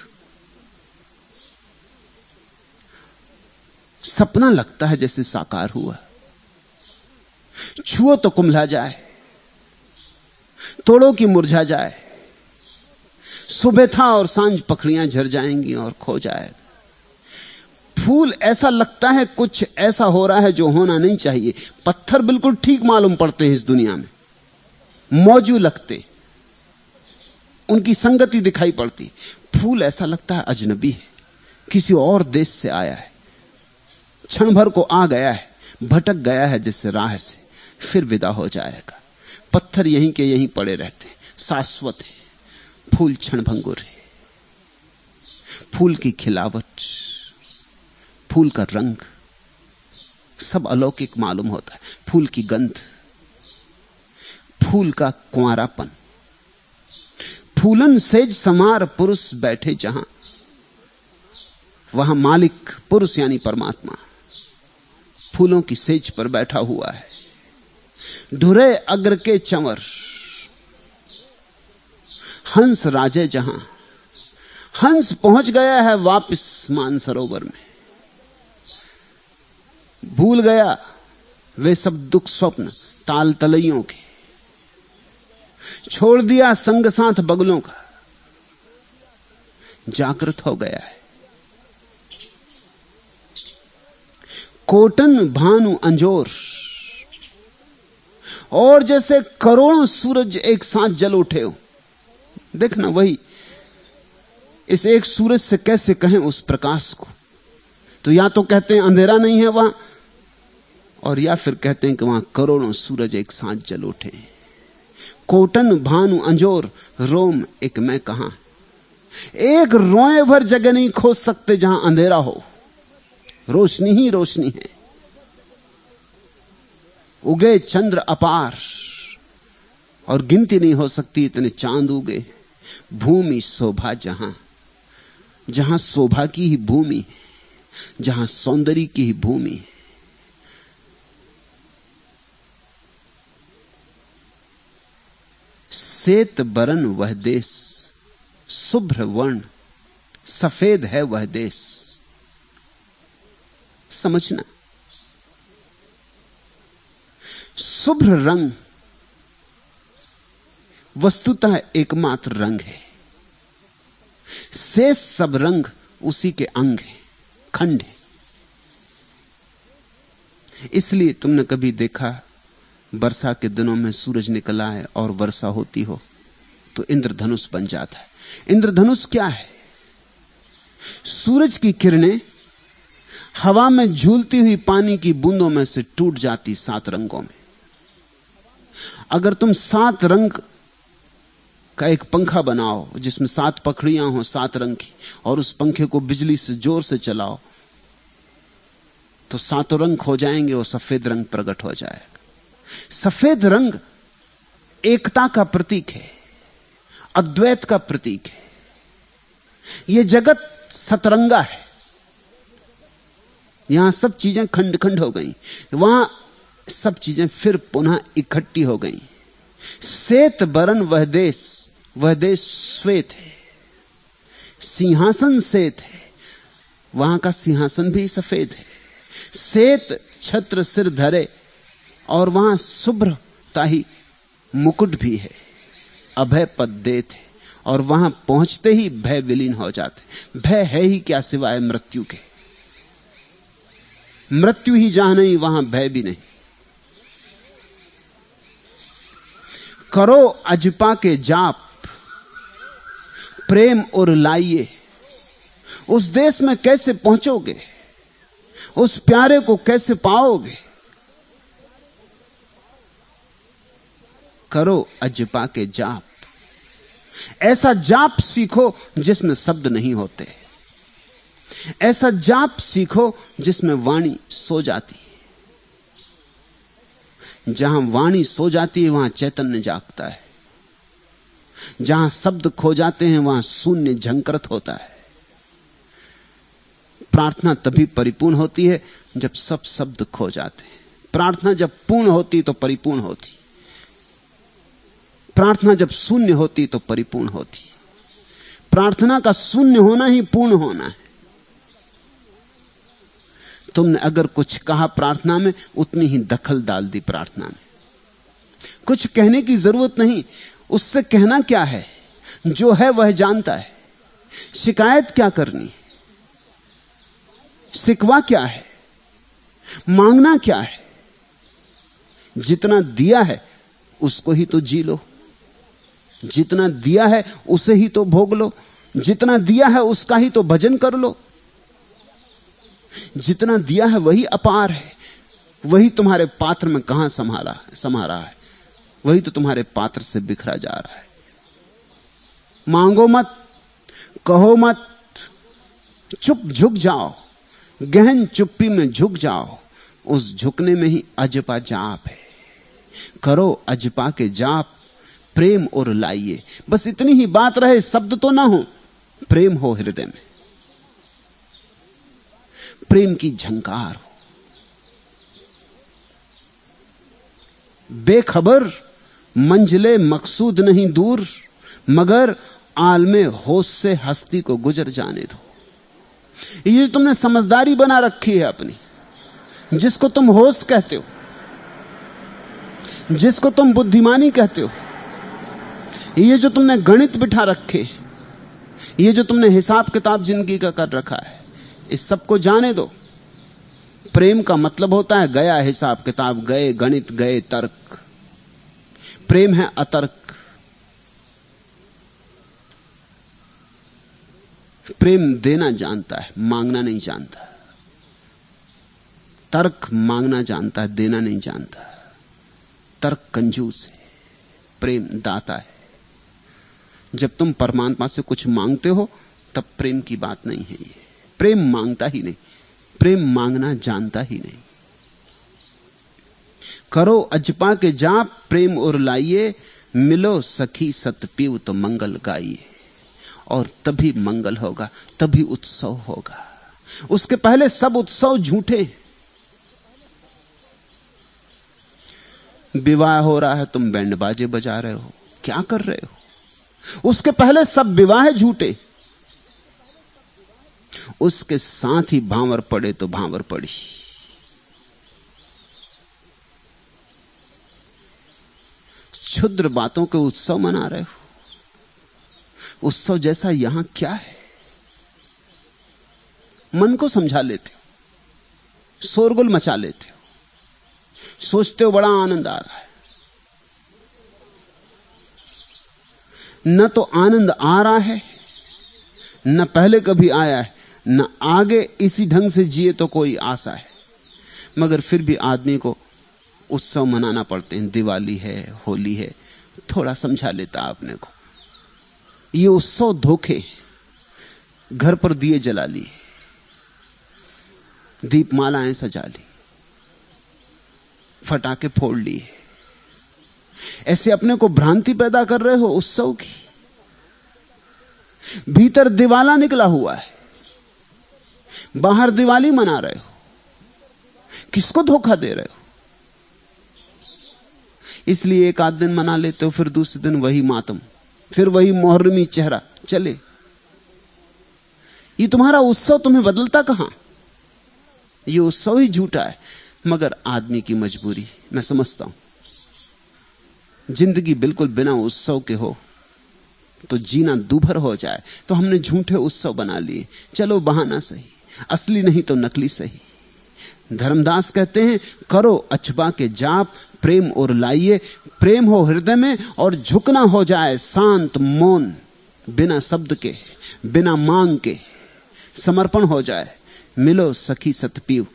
सपना लगता है जैसे साकार हुआ। छुओ तो कुम्हला जाए, तोड़ो कि मुरझा जाए। सुबह था और सांझ पखड़ियां झर जाएंगी और खो जाएगा। फूल ऐसा लगता है कुछ ऐसा हो रहा है जो होना नहीं चाहिए। पत्थर बिल्कुल ठीक मालूम पड़ते हैं इस दुनिया में, मौजू लगते, उनकी संगति दिखाई पड़ती। फूल ऐसा लगता है अजनबी है, किसी और देश से आया है, क्षण भर को आ गया है, भटक गया है जिससे राह से, फिर विदा हो जाएगा। पत्थर यहीं के यहीं पड़े रहते हैं, शाश्वत है। फूल क्षणभंगुर है। फूल की खिलावट, फूल का रंग सब अलौकिक मालूम होता है। फूल की गंध, फूल का कुंवारापन। फूलन सेज समार पुरुष बैठे जहां, वहां मालिक पुरुष यानी परमात्मा फूलों की सेज पर बैठा हुआ है। ढुरे अग्र के चंवर, हंस राजे जहां। हंस पहुंच गया है वापिस मानसरोवर में, भूल गया वे सब दुख स्वप्न ताल तलैयों के, छोड़ दिया संग साथ बगलों का, जागृत हो गया है। कोटन भानु अंजोर, और जैसे करोड़ों सूरज एक साथ जल उठे हो। देखना वही, इस एक सूरज से कैसे कहें उस प्रकाश को, तो या तो कहते हैं अंधेरा नहीं है वहां, और या फिर कहते हैं कि वहां करोड़ों सूरज एक साथ जल उठे। कोटन भानु अंजोर, रोम एक मैं कहां। एक रोए भर जगह नहीं खोज सकते जहां अंधेरा हो, रोशनी ही रोशनी है। उगे चंद्र अपार, और गिनती नहीं हो सकती इतने चांद उगे। भूमि शोभा जहां, जहां शोभा की ही भूमि है, जहां सौंदर्य की ही भूमि है। श्वेत बरन वह देश, शुभ्र वर्ण सफेद है वह देश। समझना, शुभ्र रंग वस्तुतः एकमात्र रंग है, शेष सब रंग उसी के अंग है, खंड है। इसलिए तुमने कभी देखा वर्षा के दिनों में सूरज निकला है और वर्षा होती हो तो इंद्रधनुष बन जाता है। इंद्रधनुष क्या है? सूरज की किरणें हवा में झूलती हुई पानी की बूंदों में से टूट जाती 7 रंगों में। अगर तुम 7 रंग का एक पंखा बनाओ जिसमें 7 पखड़ियां हो 7 रंग की, और उस पंखे को बिजली से जोर से चलाओ तो 7 रंग खो जाएंगे और सफेद रंग प्रकट हो जाएगा। सफेद रंग एकता का प्रतीक है, अद्वैत का प्रतीक है। यह जगत सतरंगा है, यहां सब चीजें खंड खंड हो गई, वहां सब चीजें फिर पुनः इकट्ठी हो गई। श्वेत बरन वह देश श्वेत है। सिंहासन श्वेत है, वहां का सिंहासन भी सफेद है। श्वेत छत्र सिर धरे, और वहां शुभ्रता ही मुकुट भी है। अभय पद देते, और वहां पहुंचते ही भय विलीन हो जाते। भय है ही क्या सिवाय मृत्यु के। मृत्यु ही जहां नहीं वहां भय भी नहीं। करो अजपा के जाप, प्रेम और लाइए। उस देश में कैसे पहुंचोगे, उस प्यारे को कैसे पाओगे? करो अजपा के जाप, ऐसा जाप सीखो जिसमें शब्द नहीं होते, ऐसा जाप सीखो जिसमें वाणी सो जाती है। जहां वाणी सो जाती है वहां चैतन्य जागता है। जहां शब्द खो जाते हैं वहां शून्य झंकृत होता है। प्रार्थना तभी परिपूर्ण होती है जब सब शब्द खो जाते हैं। प्रार्थना जब पूर्ण होती तो परिपूर्ण होती, प्रार्थना जब शून्य होती तो परिपूर्ण होती। प्रार्थना का शून्य होना ही पूर्ण होना है। तुमने अगर कुछ कहा प्रार्थना में, उतनी ही दखल डाल दी प्रार्थना में। कुछ कहने की जरूरत नहीं। उससे कहना क्या है, जो है वह जानता है। शिकायत क्या करनी, सिकवा क्या है, मांगना क्या है। जितना दिया है उसको ही तो जी लो, जितना दिया है उसे ही तो भोग लो, जितना दिया है उसका ही तो भजन कर लो। जितना दिया है वही अपार है, वही तुम्हारे पात्र में कहां समा रहा है, वही तो तुम्हारे पात्र से बिखरा जा रहा है। मांगो मत, कहो मत, चुप झुक जाओ, गहन चुप्पी में झुक जाओ। उस झुकने में ही अजपा जाप है। करो अजपा के जाप, प्रेम और लाइए। बस इतनी ही बात रहे, शब्द तो ना हो, प्रेम हो हृदय में, प्रेम की झंकार हो। बेखबर मंजिले मकसूद नहीं दूर, मगर आलमे होश से हस्ती को गुजर जाने दो। ये तुमने समझदारी बना रखी है अपनी, जिसको तुम होश कहते हो, जिसको तुम बुद्धिमानी कहते हो, ये जो तुमने गणित बिठा रखे, ये जो तुमने हिसाब किताब जिंदगी का कर रखा है, इस सबको जाने दो। प्रेम का मतलब होता है गया हिसाब किताब, गए गणित, गए तर्क। प्रेम है अतर्क। प्रेम देना जानता है, मांगना नहीं जानता। तर्क मांगना जानता है, देना नहीं जानता। तर्क कंजूस है, प्रेम दाता है। जब तुम परमात्मा से कुछ मांगते हो तब प्रेम की बात नहीं है ये। प्रेम मांगता ही नहीं, प्रेम मांगना जानता ही नहीं। करो अजपा के जाप, प्रेम और लाइए, मिलो सखी सत पीव तो मंगल गाइए। और तभी मंगल होगा, तभी उत्सव होगा। उसके पहले सब उत्सव झूठे। विवाह हो रहा है, तुम बैंड बाजे बजा रहे हो, क्या कर रहे हो? उसके पहले सब विवाह झूठे। उसके साथ ही भांवर पड़े तो भांवर पड़ी। क्षुद्र बातों के उत्सव मना रहे हो। उत्सव जैसा यहां क्या है? मन को समझा लेते हो, शोरगुल मचा लेते हो, सोचते हो बड़ा आनंद आ रहा है। न तो आनंद आ रहा है, न पहले कभी आया है, न आगे इसी ढंग से जिए तो कोई आशा है। मगर फिर भी आदमी को उत्सव मनाना पड़ते हैं। दिवाली है, होली है, थोड़ा समझा लेता अपने को। ये उत्सव धोखे। घर पर दिए जला लिए, दीपमालाएं सजा ली, फटाके फोड़ लिए, ऐसे अपने को भ्रांति पैदा कर रहे हो उत्सव की। भीतर दिवाला निकला हुआ है, बाहर दिवाली मना रहे हो। किसको धोखा दे रहे हो? इसलिए एक आध दिन मना लेते हो, फिर दूसरे दिन वही मातम, फिर वही मुहर्रमी चेहरा चले। ये तुम्हारा उत्सव तुम्हें बदलता कहां? ये उत्सव ही झूठा है। मगर आदमी की मजबूरी मैं समझता हूं। जिंदगी बिल्कुल बिना उत्सव के हो तो जीना दूभर हो जाए, तो हमने झूठे उत्सव बना लिए। चलो बहाना सही, असली नहीं तो नकली सही। धर्मदास कहते हैं, करो अजपा के जाप, प्रेम और लाइए। प्रेम हो हृदय में और झुकना हो जाए शांत मौन, बिना शब्द के, बिना मांग के समर्पण हो जाए। मिलो सखी सत पीव,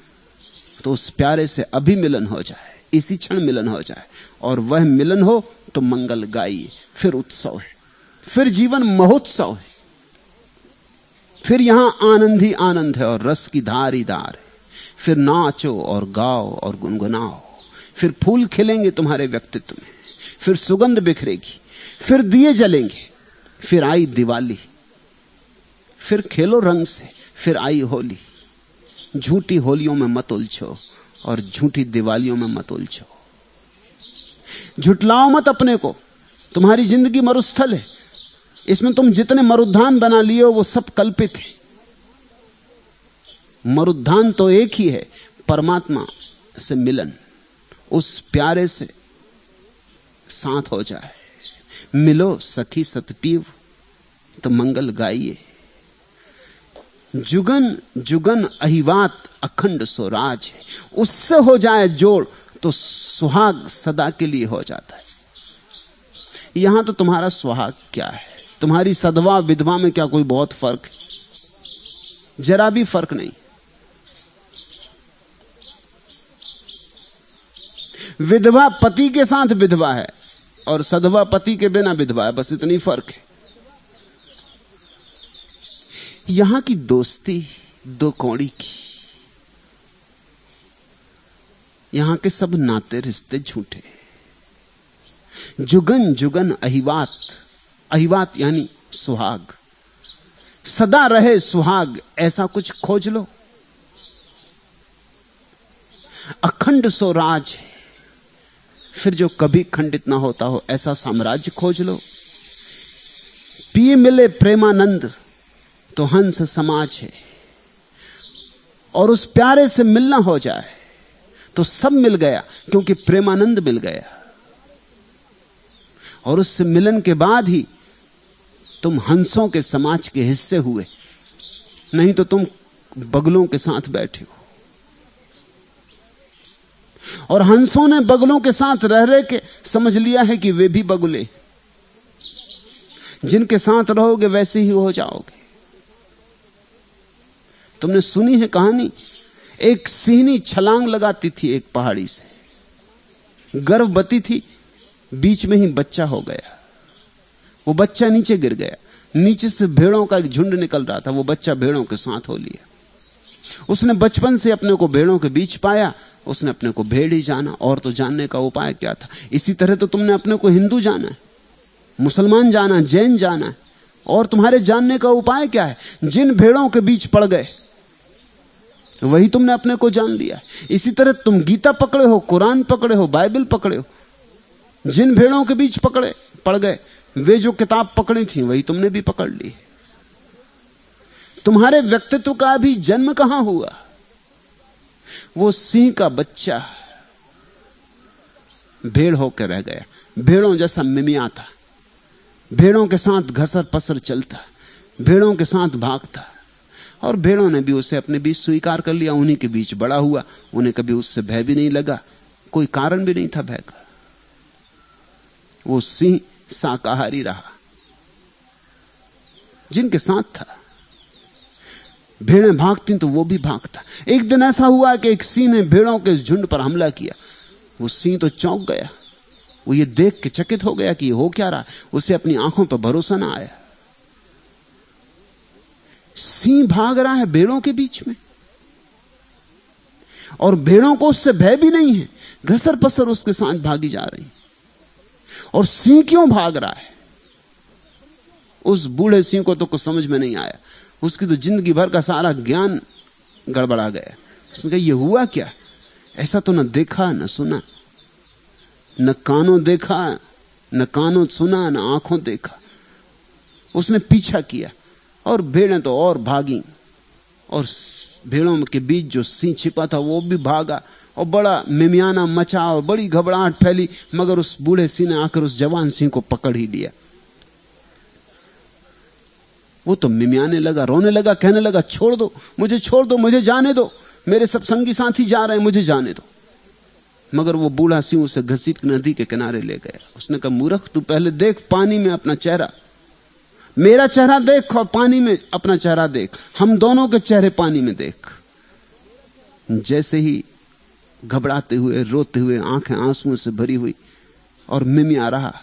तो उस प्यारे से अभी मिलन हो जाए, इसी क्षण मिलन हो जाए। और वह मिलन हो तो मंगल गाइए। फिर उत्सव है, फिर जीवन महोत्सव है, फिर यहां आनंद ही आनंद है और रस की धार ही धार है। फिर नाचो और गाओ और गुनगुनाओ। फिर फूल खिलेंगे तुम्हारे व्यक्तित्व में, फिर सुगंध बिखरेगी, फिर दिए जलेंगे, फिर आई दिवाली, फिर खेलो रंग से, फिर आई होली। झूठी होलियों में मत उलझो और झूठी दिवालियों में मत उलझो। झुटलाओ मत अपने को। तुम्हारी जिंदगी मरुस्थल है, इसमें तुम जितने मरुद्धान बना लिए हो वो सब कल्पित है। मरुद्धान तो एक ही है, परमात्मा से मिलन, उस प्यारे से साथ हो जाए। मिलो सखी सतपीव तो मंगल गाइए। जुगन जुगन अहिवात अखंड स्वराज है। उससे हो जाए जोड़ तो सुहाग सदा के लिए हो जाता है। यहां तो तुम्हारा सुहाग क्या है, तुम्हारी सदवा विधवा में क्या कोई बहुत फर्क है? जरा भी फर्क नहीं। विधवा पति के साथ विधवा है और सधवा पति के बिना विधवा है, बस इतनी फर्क है। यहां की दोस्ती दो कौड़ी की। यहां के सब नाते रिश्ते झूठे। जुगन जुगन अहिवात, अहिवात यानी सुहाग, सदा रहे सुहाग, ऐसा कुछ खोज लो। अखंड सो राज है, फिर जो कभी खंडित ना होता हो ऐसा साम्राज्य खोज लो। पिए मिले प्रेमानंद तो हंस समाज है, और उस प्यारे से मिलना हो जाए तो सब मिल गया, क्योंकि प्रेमानंद मिल गया। और उससे मिलन के बाद ही तुम हंसों के समाज के हिस्से हुए, नहीं तो तुम बगलों के साथ बैठे हो। और हंसों ने बगलों के साथ रह रह के समझ लिया है कि वे भी बगुले। जिनके साथ रहोगे वैसे ही हो जाओगे। तुमने सुनी है कहानी, एक सिंहनी छलांग लगाती थी एक पहाड़ी से, गर्भवती थी, बीच में ही बच्चा हो गया। वो बच्चा नीचे गिर गया, नीचे से भेड़ों का एक झुंड निकल रहा था, वो बच्चा भेड़ों के साथ हो लिया। उसने बचपन से अपने को भेड़ों के बीच पाया, उसने अपने को भेड़ ही जाना, और तो जानने का उपाय क्या था। इसी तरह तो तुमने अपने को हिंदू जाना है, मुसलमान जाना, जैन जाना है, और तुम्हारे जानने का उपाय क्या है? जिन भेड़ों के बीच पड़ गए वही तुमने अपने को जान लिया। इसी तरह तुम गीता पकड़े हो, कुरान पकड़े हो, बाइबल पकड़े हो, जिन भेड़ों के बीच पड़ गए वे जो किताब पकड़ी थी वही तुमने भी पकड़ ली। तुम्हारे व्यक्तित्व का भी जन्म कहां हुआ? वो सिंह का बच्चा भेड़ होकर रह गया, भेड़ों जैसा मिमिया था, भेड़ों के साथ घसर पसर चलता, भेड़ों के साथ भागता, और भेड़ों ने भी उसे अपने बीच स्वीकार कर लिया। उन्हीं के बीच बड़ा हुआ, उन्हें कभी उससे भय भी नहीं लगा, कोई कारण भी नहीं था भय का। वो सिंह शाकाहारी रहा, जिनके साथ था। भेड़ें भागती तो वो भी भागता। एक दिन ऐसा हुआ कि एक सिंह ने भेड़ों के झुंड पर हमला किया। वो सिंह तो चौंक गया, वो ये देख के चकित हो गया कि ये हो क्या रहा है। उसे अपनी आंखों पर भरोसा ना आया। सिंह भाग रहा है भेड़ों के बीच में, और भेड़ों को उससे भय भी नहीं है, घसर पसर उसके साथ भागी जा रही। और सिंह क्यों भाग रहा है? उस बूढ़े सिंह को तो कुछ समझ में नहीं आया। उसकी तो जिंदगी भर का सारा ज्ञान गड़बड़ा गया। उसने कहा, यह हुआ क्या? ऐसा तो न देखा न सुना, न कानों देखा, न कानों सुना, न आंखों देखा। उसने पीछा किया, और भेड़ें तो और भागी, और भेड़ों के बीच जो सिंह छिपा था वो भी भागा, और बड़ा मिमियाना मचा और बड़ी घबराहट फैली। मगर उस बूढ़े सिंह ने आकर उस जवान सिंह को पकड़ ही लिया। वो तो मिमियाने लगा, रोने लगा, कहने लगा, छोड़ दो मुझे, छोड़ दो मुझे, जाने दो, मेरे सब संगी साथी जा रहे हैं, मुझे जाने दो। मगर वो बूढ़ा सिंह उसे घसीट नदी के किनारे ले गया। उसने कहा, मूर्ख, तू पहले देख पानी में अपना चेहरा, मेरा चेहरा देख और पानी में अपना चेहरा देख, हम दोनों के चेहरे पानी में देख। जैसे ही घबराते हुए, रोते हुए, आंखें आंसुओं से भरी हुई, और मिमिया रहा,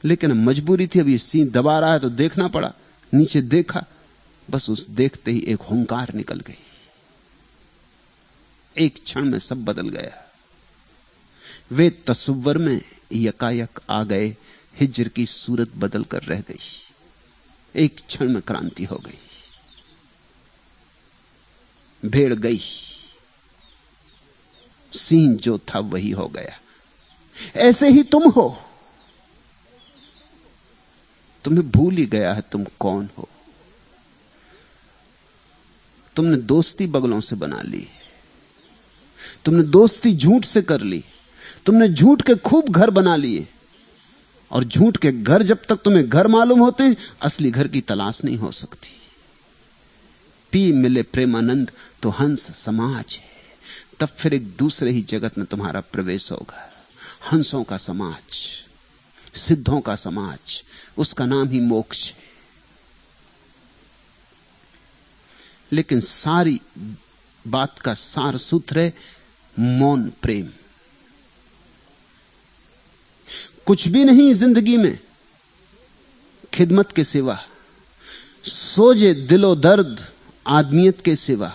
लेकिन मजबूरी थी, अब ये सिंह दबा रहा है तो देखना पड़ा। नीचे देखा, बस उस देखते ही एक हुंकार निकल गई। एक क्षण में सब बदल गया। वे तस्वर में यकायक आ गए, हिज्र की सूरत बदल कर रह गई। एक क्षण में क्रांति हो गई। भेड़ गई, सिंह जो था वही हो गया। ऐसे ही तुम हो, तुम्हें भूल ही गया है तुम कौन हो। तुमने दोस्ती बगलों से बना ली, तुमने दोस्ती झूठ से कर ली, तुमने झूठ के खूब घर बना लिए, और झूठ के घर जब तक तुम्हें घर मालूम होते हैं, असली घर की तलाश नहीं हो सकती। पी मिले प्रेमानंद तो हंस समाज है, तब फिर एक दूसरे ही जगत में तुम्हारा प्रवेश होगा। हंसों का समाज, सिद्धों का समाज, उसका नाम ही मोक्ष है। लेकिन सारी बात का सार सूत्र है मौन प्रेम। कुछ भी नहीं जिंदगी में खिदमत के सिवा, सोजे दिलो दर्द आदमियत के सिवा,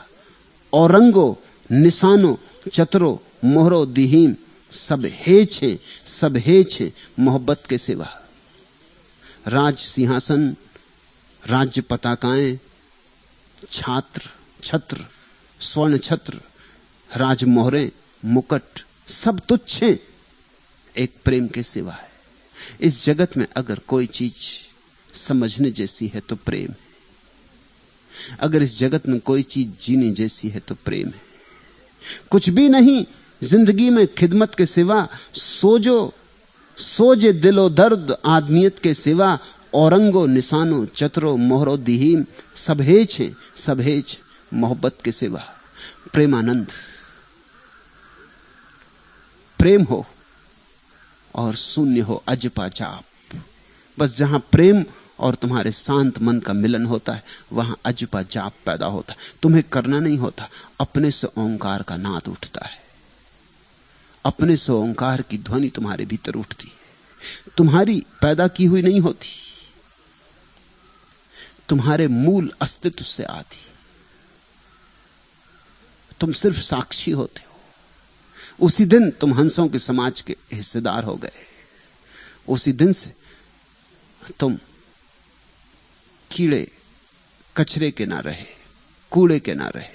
औरंगो निशानो चतरो मोहरो दिहीम, सब हेच हैं, सब हेच हैं मोहब्बत के सिवा। राज सिंहासन, राज्य पताकाएं, छात्र छत्र, स्वर्ण छत्र, राज मोहरें, मुकुट, सब तुच्छ हैं एक प्रेम के सिवा है। इस जगत में अगर कोई चीज समझने जैसी है तो प्रेम है। अगर इस जगत में कोई चीज जीने जैसी है तो प्रेम है। कुछ भी नहीं जिंदगी में खिदमत के सिवा, सोजे दिलो दर्द आदमियत के सिवा, औरंगो निशानो चतरो मोहरो दिहीम, सब हेच हैं, सब हेच मोहब्बत के सिवा। प्रेमानंद, प्रेम हो और शून्य हो अजपा जाप। बस जहां प्रेम और तुम्हारे शांत मन का मिलन होता है, वहां अजपा जाप पैदा होता है। तुम्हें करना नहीं होता, अपने से ओंकार का नाद उठता है, अपने से ओंकार की ध्वनि तुम्हारे भीतर उठती है। तुम्हारी पैदा की हुई नहीं होती, तुम्हारे मूल अस्तित्व से आती। तुम सिर्फ साक्षी होते हो। उसी दिन तुम हंसों के समाज के हिस्सेदार हो गए। उसी दिन से तुम कीड़े कचरे के ना रहे, कूड़े के ना रहे।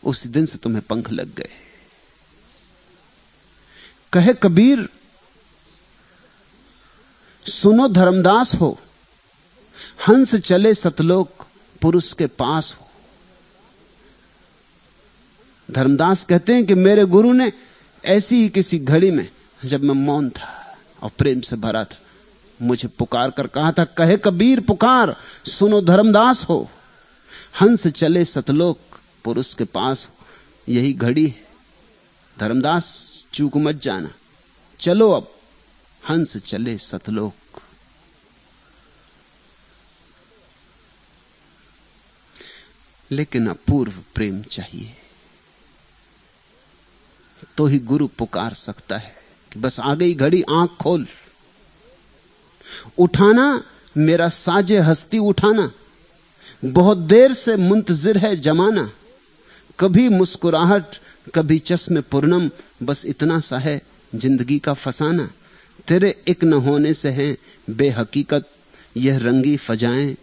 उसी दिन से तुम्हें पंख लग गए। कहे कबीर सुनो धर्मदास हो, हंस चले सतलोक पुरुष के पास हो। धर्मदास कहते हैं कि मेरे गुरु ने ऐसी ही किसी घड़ी में, जब मैं मौन था और प्रेम से भरा था, मुझे पुकार कर कहा था, कहे कबीर पुकार सुनो धर्मदास हो, हंस चले सतलोक पुरुष के पास हो। यही घड़ी है धर्मदास, चूक मत जाना। चलो अब हंस चले सतलोक। लेकिन अपूर्व प्रेम चाहिए, तो ही गुरु पुकार सकता है कि बस आ गई घड़ी, आंख खोल। उठाना मेरा साजे हस्ती उठाना, बहुत देर से मुंतजिर है जमाना। कभी मुस्कुराहट कभी चश्मे पूर्णम, बस इतना सा है जिंदगी का फसाना। तेरे एक न होने से है बेहकीकत यह रंगी फजाएं,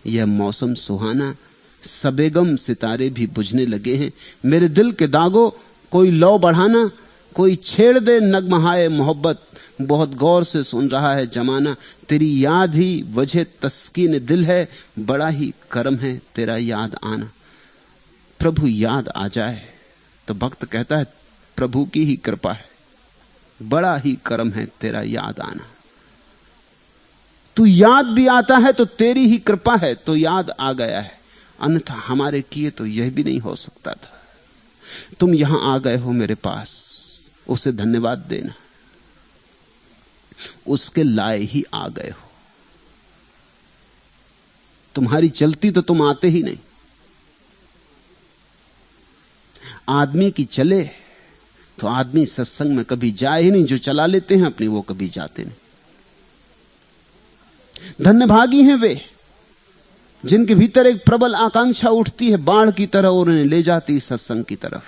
यह मौसम सुहाना। सबेगम सितारे भी बुझने लगे हैं, मेरे दिल के दागों कोई लौ बढ़ाना। कोई छेड़ दे नगमहाए मोहब्बत, बहुत गौर से सुन रहा है जमाना। तेरी याद ही वजह तस्कीन दिल है, बड़ा ही करम है तेरा याद आना। प्रभु याद आ जाए तो भक्त कहता है प्रभु की ही कृपा है, बड़ा ही करम है तेरा याद आना। तू याद भी आता है तो तेरी ही कृपा है, तो याद आ गया है, अन्यथा हमारे किए तो यह भी नहीं हो सकता था। तुम यहां आ गए हो मेरे पास, उसे धन्यवाद देना, उसके लाए ही आ गए हो। तुम्हारी चलती तो तुम आते ही नहीं। आदमी की चले तो आदमी सत्संग में कभी जाए ही नहीं। जो चला लेते हैं अपनी, वो कभी जाते नहीं। धन्यभागी हैं वे जिनके भीतर एक प्रबल आकांक्षा उठती है बाढ़ की तरह और उन्हें ले जाती सत्संग की तरफ।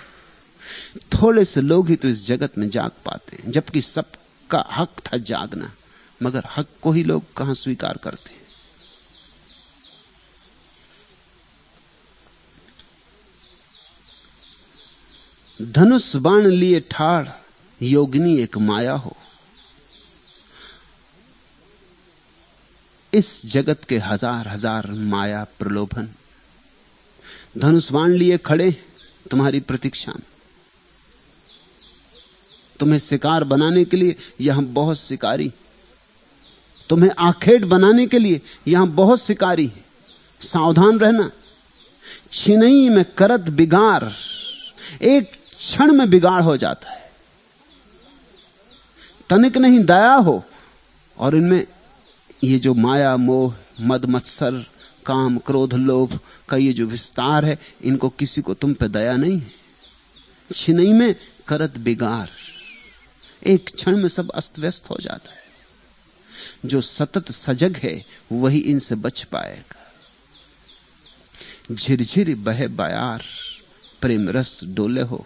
थोड़े से लोग ही तो इस जगत में जाग पाते हैं, जबकि सबका हक था जागना, मगर हक को ही लोग कहां स्वीकार करते हैं। धनुष बाण लिए ठाड़ योगिनी एक माया हो। इस जगत के हजार हजार माया प्रलोभन धनुष बाण लिए खड़े तुम्हारी प्रतीक्षा में। तुम्हें शिकार बनाने के लिए यहां बहुत शिकारी, तुम्हें आखेट बनाने के लिए यहां बहुत शिकारी है। सावधान रहना। छिनई में करत बिगाड़, एक क्षण में बिगाड़ हो जाता है। तनिक नहीं दया हो, और इनमें ये जो माया मोह मद मत्सर काम क्रोध लोभ का ये जो विस्तार है, इनको किसी को तुम पे दया नहीं है। छिनई में करत बिगाड़, एक क्षण में सब अस्त व्यस्त हो जाता है। जो सतत सजग है वही इनसे बच पाएगा। झिरझिर बहे बयार, प्रेम रस डोले हो।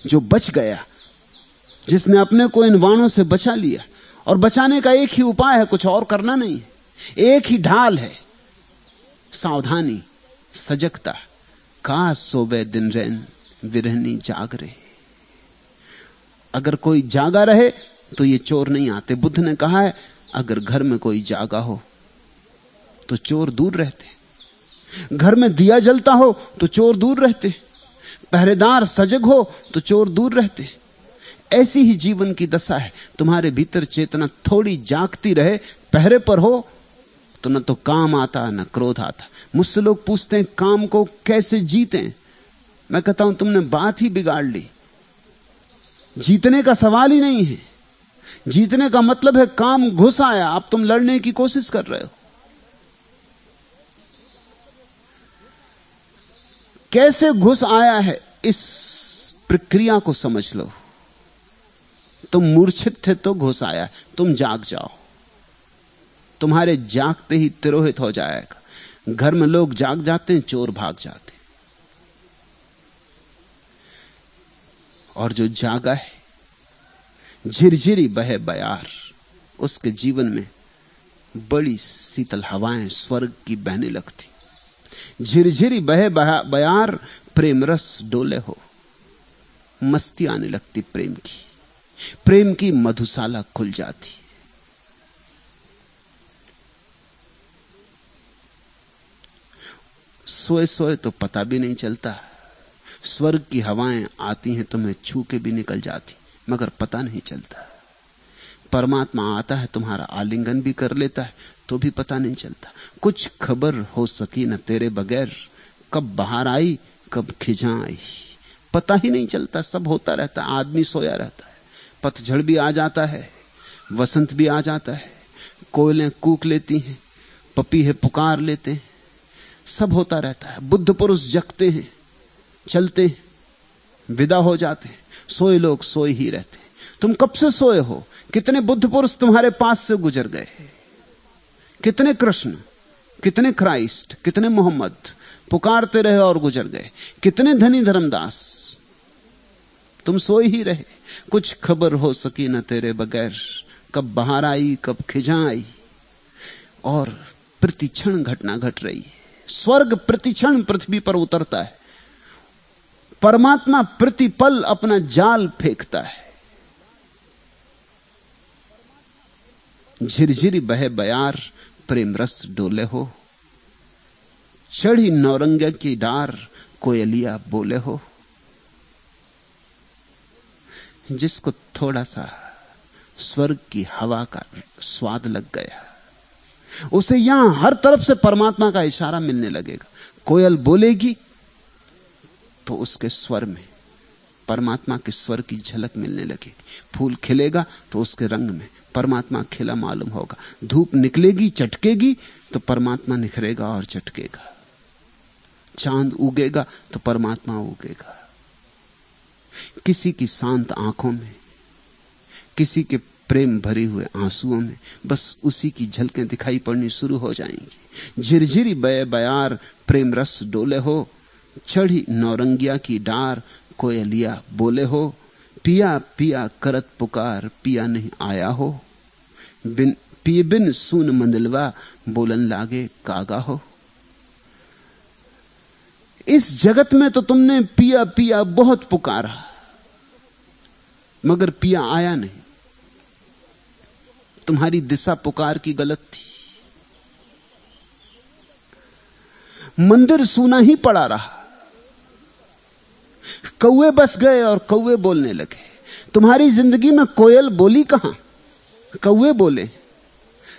जो बच गया, जिसने अपने को इन वाणों से बचा लिया, और बचाने का एक ही उपाय है, कुछ और करना नहीं है। एक ही ढाल है, सावधानी, सजगता। का सोवे दिन रैन विरहनी जाग रहे। अगर कोई जागा रहे तो ये चोर नहीं आते। बुद्ध ने कहा है, अगर घर में कोई जागा हो तो चोर दूर रहते, घर में दिया जलता हो तो चोर दूर रहते, पहरेदार सजग हो तो चोर दूर रहते। ऐसी ही जीवन की दशा है। तुम्हारे भीतर चेतना थोड़ी जागती रहे, पहरे पर हो, तो न तो काम आता न क्रोध आता। मुझसे लोग पूछते हैं काम को कैसे जीतें। मैं कहता हूं तुमने बात ही बिगाड़ ली। जीतने का सवाल ही नहीं है। जीतने का मतलब है काम घुस आया, अब तुम लड़ने की कोशिश कर रहे हो। कैसे घुस आया है, इस प्रक्रिया को समझ लो। तुम मूर्छित थे तो घुस आया, तुम जाग जाओ। तुम्हारे जागते ही तिरोहित हो जाएगा। घर में लोग जाग जाते हैं, चोर भाग जाते। और जो जागा है, झिरझिरी बहे बयार, उसके जीवन में बड़ी शीतल हवाएं स्वर्ग की बहने लगती। झिरझिरी बहे बयार, प्रेम रस डोले हो। मस्ती आने लगती प्रेम की मधुशाला खुल जाती। सोए सोए तो पता भी नहीं चलता। स्वर्ग की हवाएं आती हैं, तुम्हें छू के भी निकल जाती, मगर पता नहीं चलता। परमात्मा आता है, तुम्हारा आलिंगन भी कर लेता है, तो भी पता नहीं चलता। कुछ खबर हो सकी न तेरे बगैर, कब बाहर आई कब खिजा आई, पता ही नहीं चलता। सब होता रहता है, आदमी सोया रहता है। पतझड़ भी आ जाता है, वसंत भी आ जाता है, कोयलें कूक लेती हैं, पपीहे पुकार लेते हैं, सब होता रहता है। बुद्ध पुरुष जगते हैं, चलते हैं, विदा हो जाते हैं। सोए लोग सोए ही रहते हैं। तुम कब से सोए हो? कितने बुद्ध पुरुष तुम्हारे पास से गुजर गए, कितने कृष्ण, कितने क्राइस्ट, कितने मोहम्मद पुकारते रहे और गुजर गए। कितने धनी धर्मदास, तुम सोए ही रहे। कुछ खबर हो सकी न तेरे बगैर, कब बाहर आई कब खिजा आई। और प्रतिक्षण घटना घट रही है। स्वर्ग प्रतिक्षण पृथ्वी पर उतरता है। परमात्मा प्रतिपल अपना जाल फेंकता है। झिरझिरी बहे बयार, प्रेम रस डोले हो। चढ़ी नौरंगे की डार, कोयलिया बोले हो। जिसको थोड़ा सा स्वर्ग की हवा का स्वाद लग गया, उसे यहां हर तरफ से परमात्मा का इशारा मिलने लगेगा। कोयल बोलेगी तो उसके स्वर में परमात्मा के स्वर की झलक मिलने लगेगी। फूल खिलेगा तो उसके रंग में परमात्मा खिला मालूम होगा। धूप निकलेगी चटकेगी तो परमात्मा निखरेगा और चटकेगा। चांद उगेगा तो परमात्मा उगेगा। किसी की शांत आंखों में, किसी के प्रेम भरे हुए आंसुओं में बस उसी की झलकें दिखाई पड़नी शुरू हो जाएंगी। झिरझिरी बये बयार, प्रेम रस डोले हो। चढ़ी नौरंगिया की डार, कोयलिया बोले हो। पिया पिया करत पुकार, पिया नहीं आया हो। पिए बिन सून मंदिलवा, बोलन लागे कागा हो। इस जगत में तो तुमने पिया पिया बहुत पुकारा, मगर पिया आया नहीं। तुम्हारी दिशा पुकार की गलत थी। मंदिर सूना ही पड़ा रहा। कौवे बस गए और कौवे बोलने लगे। तुम्हारी जिंदगी में कोयल बोली कहां, कौवे बोले।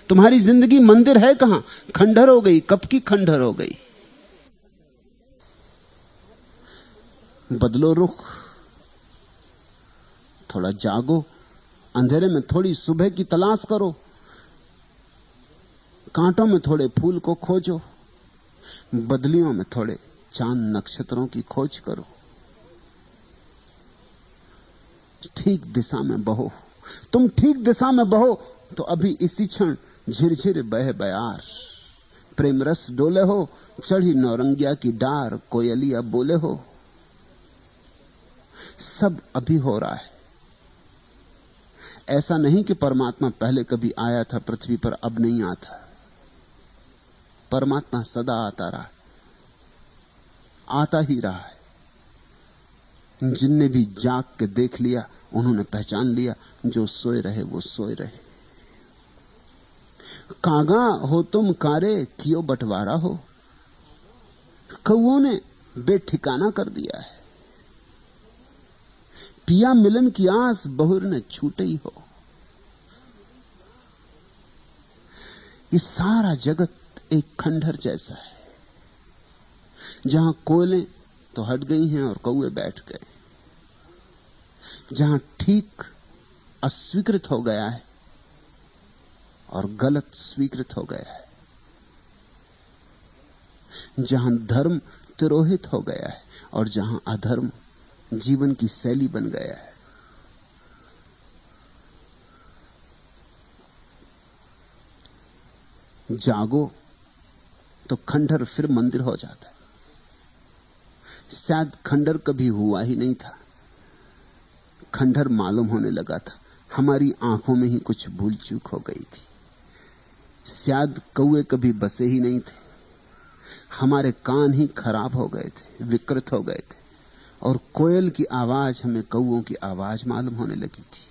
तुम्हारी जिंदगी मंदिर है कहां, खंडहर हो गई। कब की खंडहर हो गई। बदलो रुख, थोड़ा जागो। अंधेरे में थोड़ी सुबह की तलाश करो, कांटों में थोड़े फूल को खोजो, बदलियों में थोड़े चांद नक्षत्रों की खोज करो। ठीक दिशा में बहो। तुम ठीक दिशा में बहो तो अभी इसी क्षण झिरझिर बहे बयार, प्रेम रस डोले हो, चढ़ी नौरंगिया की डार, कोयलिया बोले हो। सब अभी हो रहा है। ऐसा नहीं कि परमात्मा पहले कभी आया था पृथ्वी पर, अब नहीं आता। परमात्मा सदा आता रहा, आता ही रहा है। जिनने भी जाग के देख लिया उन्होंने पहचान लिया, जो सोए रहे वो सोए रहे। कागा हो तुम कारे कियो बंटवारा हो, कौओं ने बेठिकाना कर दिया है। पिया मिलन की आस बहुर ने छूटे ही हो। ये सारा जगत एक खंडहर जैसा है, जहां कोयलें तो हट गई हैं और कौए बैठ गए, जहां ठीक अस्वीकृत हो गया है और गलत स्वीकृत हो गया है, जहां धर्म तिरोहित हो गया है और जहां अधर्म जीवन की शैली बन गया है। जागो तो खंडहर फिर मंदिर हो जाता है। शायद खंडहर कभी हुआ ही नहीं था, खंडहर मालूम होने लगा था। हमारी आंखों में ही कुछ भूल चूक हो गई थी। शायद कौए कभी बसे ही नहीं थे, हमारे कान ही खराब हो गए थे, विकृत हो गए थे, और कोयल की आवाज हमें कौओं की आवाज मालूम होने लगी थी।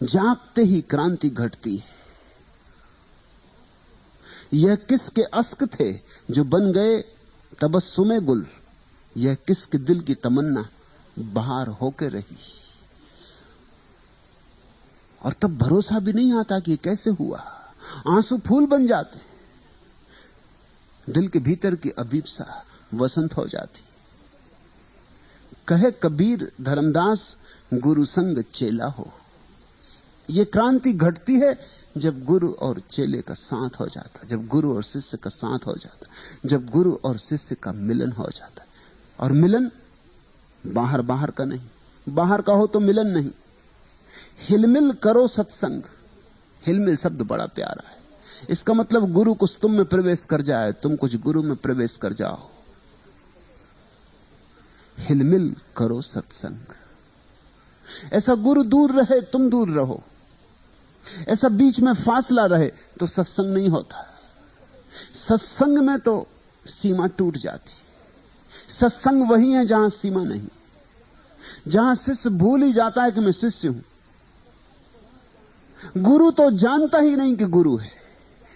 जागते ही क्रांति घटती है। यह किसके अस्क थे जो बन गए तबस्सुमे गुल, यह किसके दिल की तमन्ना बाहर होके रही। और तब भरोसा भी नहीं आता कि कैसे हुआ। आंसू फूल बन जाते, दिल के भीतर की अभीप्सा वसंत हो जाती। कहे कबीर धर्मदास गुरु संग चेला हो। यह क्रांति घटती है जब गुरु और चेले का साथ हो जाता, जब गुरु और शिष्य का साथ हो जाता, जब गुरु और शिष्य का मिलन हो जाता। और मिलन बाहर बाहर का नहीं, बाहर का हो तो मिलन नहीं। हिलमिल करो सत्संग। हिलमिल शब्द बड़ा प्यारा है। इसका मतलब गुरु कुछ तुम में प्रवेश कर जाए, तुम कुछ गुरु में प्रवेश कर जाओ। हिलमिल करो सत्संग। ऐसा गुरु दूर रहे, तुम दूर रहो। ऐसा बीच में फासला रहे तो सत्संग नहीं होता। सत्संग में तो सीमा टूट जाती। सत्संग वही है जहां सीमा नहीं, जहां शिष्य भूल ही जाता है कि मैं शिष्य हूं। गुरु तो जानता ही नहीं कि गुरु है,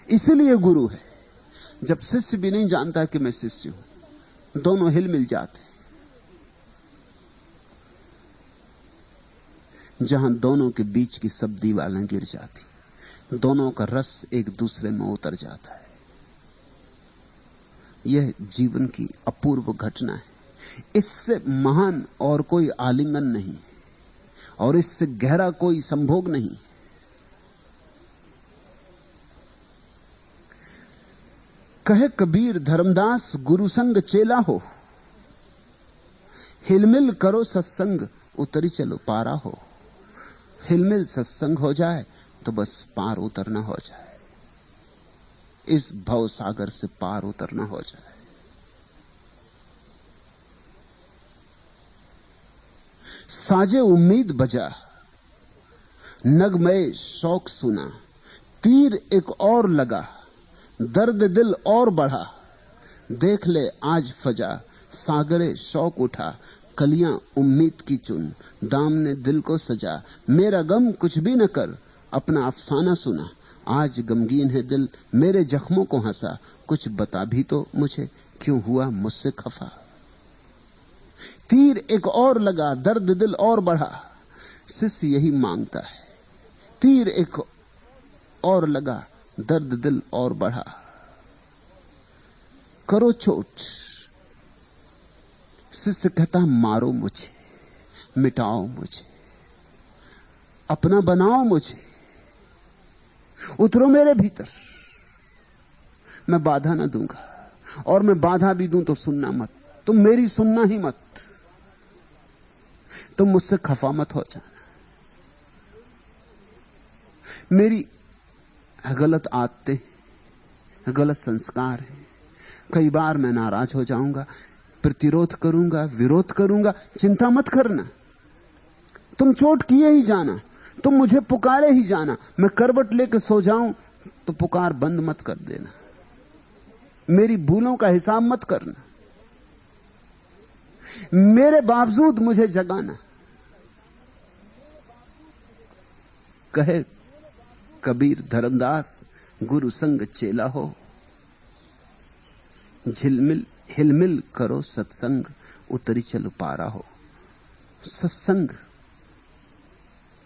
इसलिए गुरु है। जब शिष्य भी नहीं जानता कि मैं शिष्य हूं, दोनों हिल मिल जाते। जहां दोनों के बीच की सब दीवारें गिर जाती, दोनों का रस एक दूसरे में उतर जाता है। यह जीवन की अपूर्व घटना है। इससे महान और कोई आलिंगन नहीं, और इससे गहरा कोई संभोग नहीं। कहे कबीर धर्मदास गुरु संग चेला हो। हिलमिल करो सत्संग उतरी चलो पारा हो। हिलमिल सत्संग हो जाए तो बस पार उतरना हो जाए, इस भव सागर से पार उतरना हो जाए। साजे उम्मीद बजा, नगमय शौक सुना, तीर एक और लगा, दर्द दिल और बढ़ा। देख ले आज फजा, सागरे शौक उठा, कलियां उम्मीद की चुन, दाम ने दिल को सजा। मेरा गम कुछ भी न कर, अपना अफसाना सुना, आज गमगीन है दिल, मेरे जख्मों को हंसा। कुछ बता भी तो मुझे, क्यों हुआ मुझसे खफा। तीर एक और लगा, दर्द दिल और बढ़ा। शिष्य यही मांगता है, तीर एक और लगा, दर्द दिल और बढ़ा। करो चोट। शिष्य कहता मारो मुझे, मिटाओ मुझे, अपना बनाओ मुझे, उतरो मेरे भीतर। मैं बाधा ना दूंगा, और मैं बाधा भी दूं तो सुनना मत। तुम मेरी सुनना ही मत। तुम मुझसे खफा मत हो जाना। मेरी गलत आदतें, गलत संस्कार हैं। कई बार मैं नाराज हो जाऊंगा, प्रतिरोध करूंगा, विरोध करूंगा। चिंता मत करना, तुम चोट किए ही जाना, तुम मुझे पुकारे ही जाना। मैं करवट लेके सो जाऊं तो पुकार बंद मत कर देना। मेरी भूलों का हिसाब मत करना, मेरे बावजूद मुझे जगाना। कहे कबीर धर्मदास, गुरु संग चेला हो, झिलमिल हिलमिल करो सत्संग, उतरी चलो पारा हो। सत्संग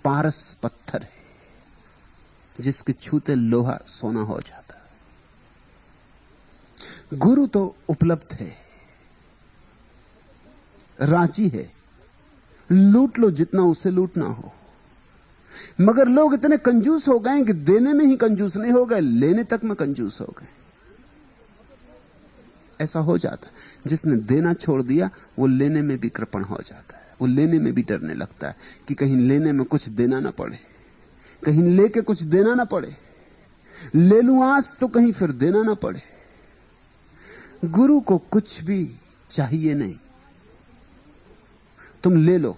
पारस पत्थर है, जिसके छूते लोहा सोना हो जाता। गुरु तो उपलब्ध है, राजी है, लूट लो जितना उसे लूटना हो। मगर लोग इतने कंजूस हो गए कि देने में ही कंजूस नहीं हो गए, लेने तक में कंजूस हो गए। ऐसा हो जाता, जिसने देना छोड़ दिया वो लेने में भी कृपण हो जाता है। वो लेने में भी डरने लगता है कि कहीं लेने में कुछ देना ना पड़े, कहीं लेके कुछ देना ना पड़े। ले लूं आज तो कहीं फिर देना ना पड़े। गुरु को कुछ भी चाहिए नहीं, तुम ले लो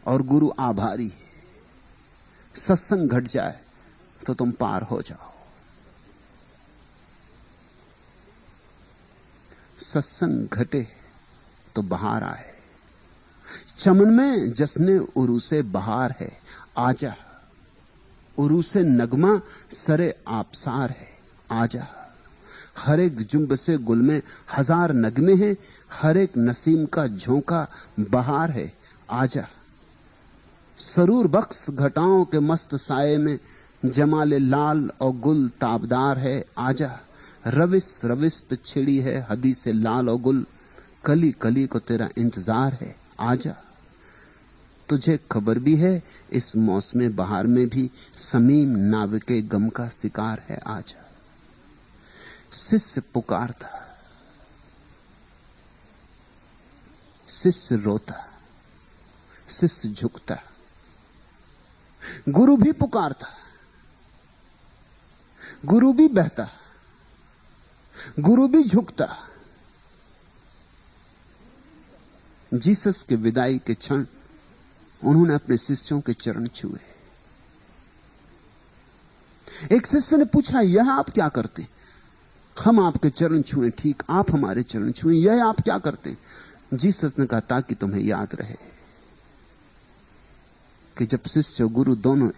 और गुरु आभारी है। सत्संग घट जाए तो तुम पार हो जाओ। सत्संग घटे तो बहार आए। चमन में जसने उरूसे बहार है, आजा। उरूसे नगमा सरे आपसार है, आजा। हर एक जुम्ब से गुल में हजार नगमे हैं, हर एक नसीम का झोंका बहार है, आजा। सरूर बख्श घटाओं के मस्त साये में जमाले लाल और गुल ताबदार है, आजा। रविस रविस पे छिड़ी है हदी से लाल और गुल, कली कली को तेरा इंतजार है, आजा। तुझे खबर भी है इस मौसम बहार में भी समीम नाव के गम का शिकार है, आजा। शिष्य पुकारता, शिष्य रोता, शिष्य झुकता। गुरु भी पुकारता, गुरु भी बहता, गुरु भी झुकता। जीसस के विदाई के क्षण उन्होंने अपने शिष्यों के चरण छुए। एक शिष्य ने पूछा, यह आप क्या करते? हम आपके चरण छुए, ठीक, आप हमारे चरण छुए, यह आप क्या करते? जीसस ने कहा, ताकि तुम्हें याद रहे कि जब शिष्य और गुरु दोनों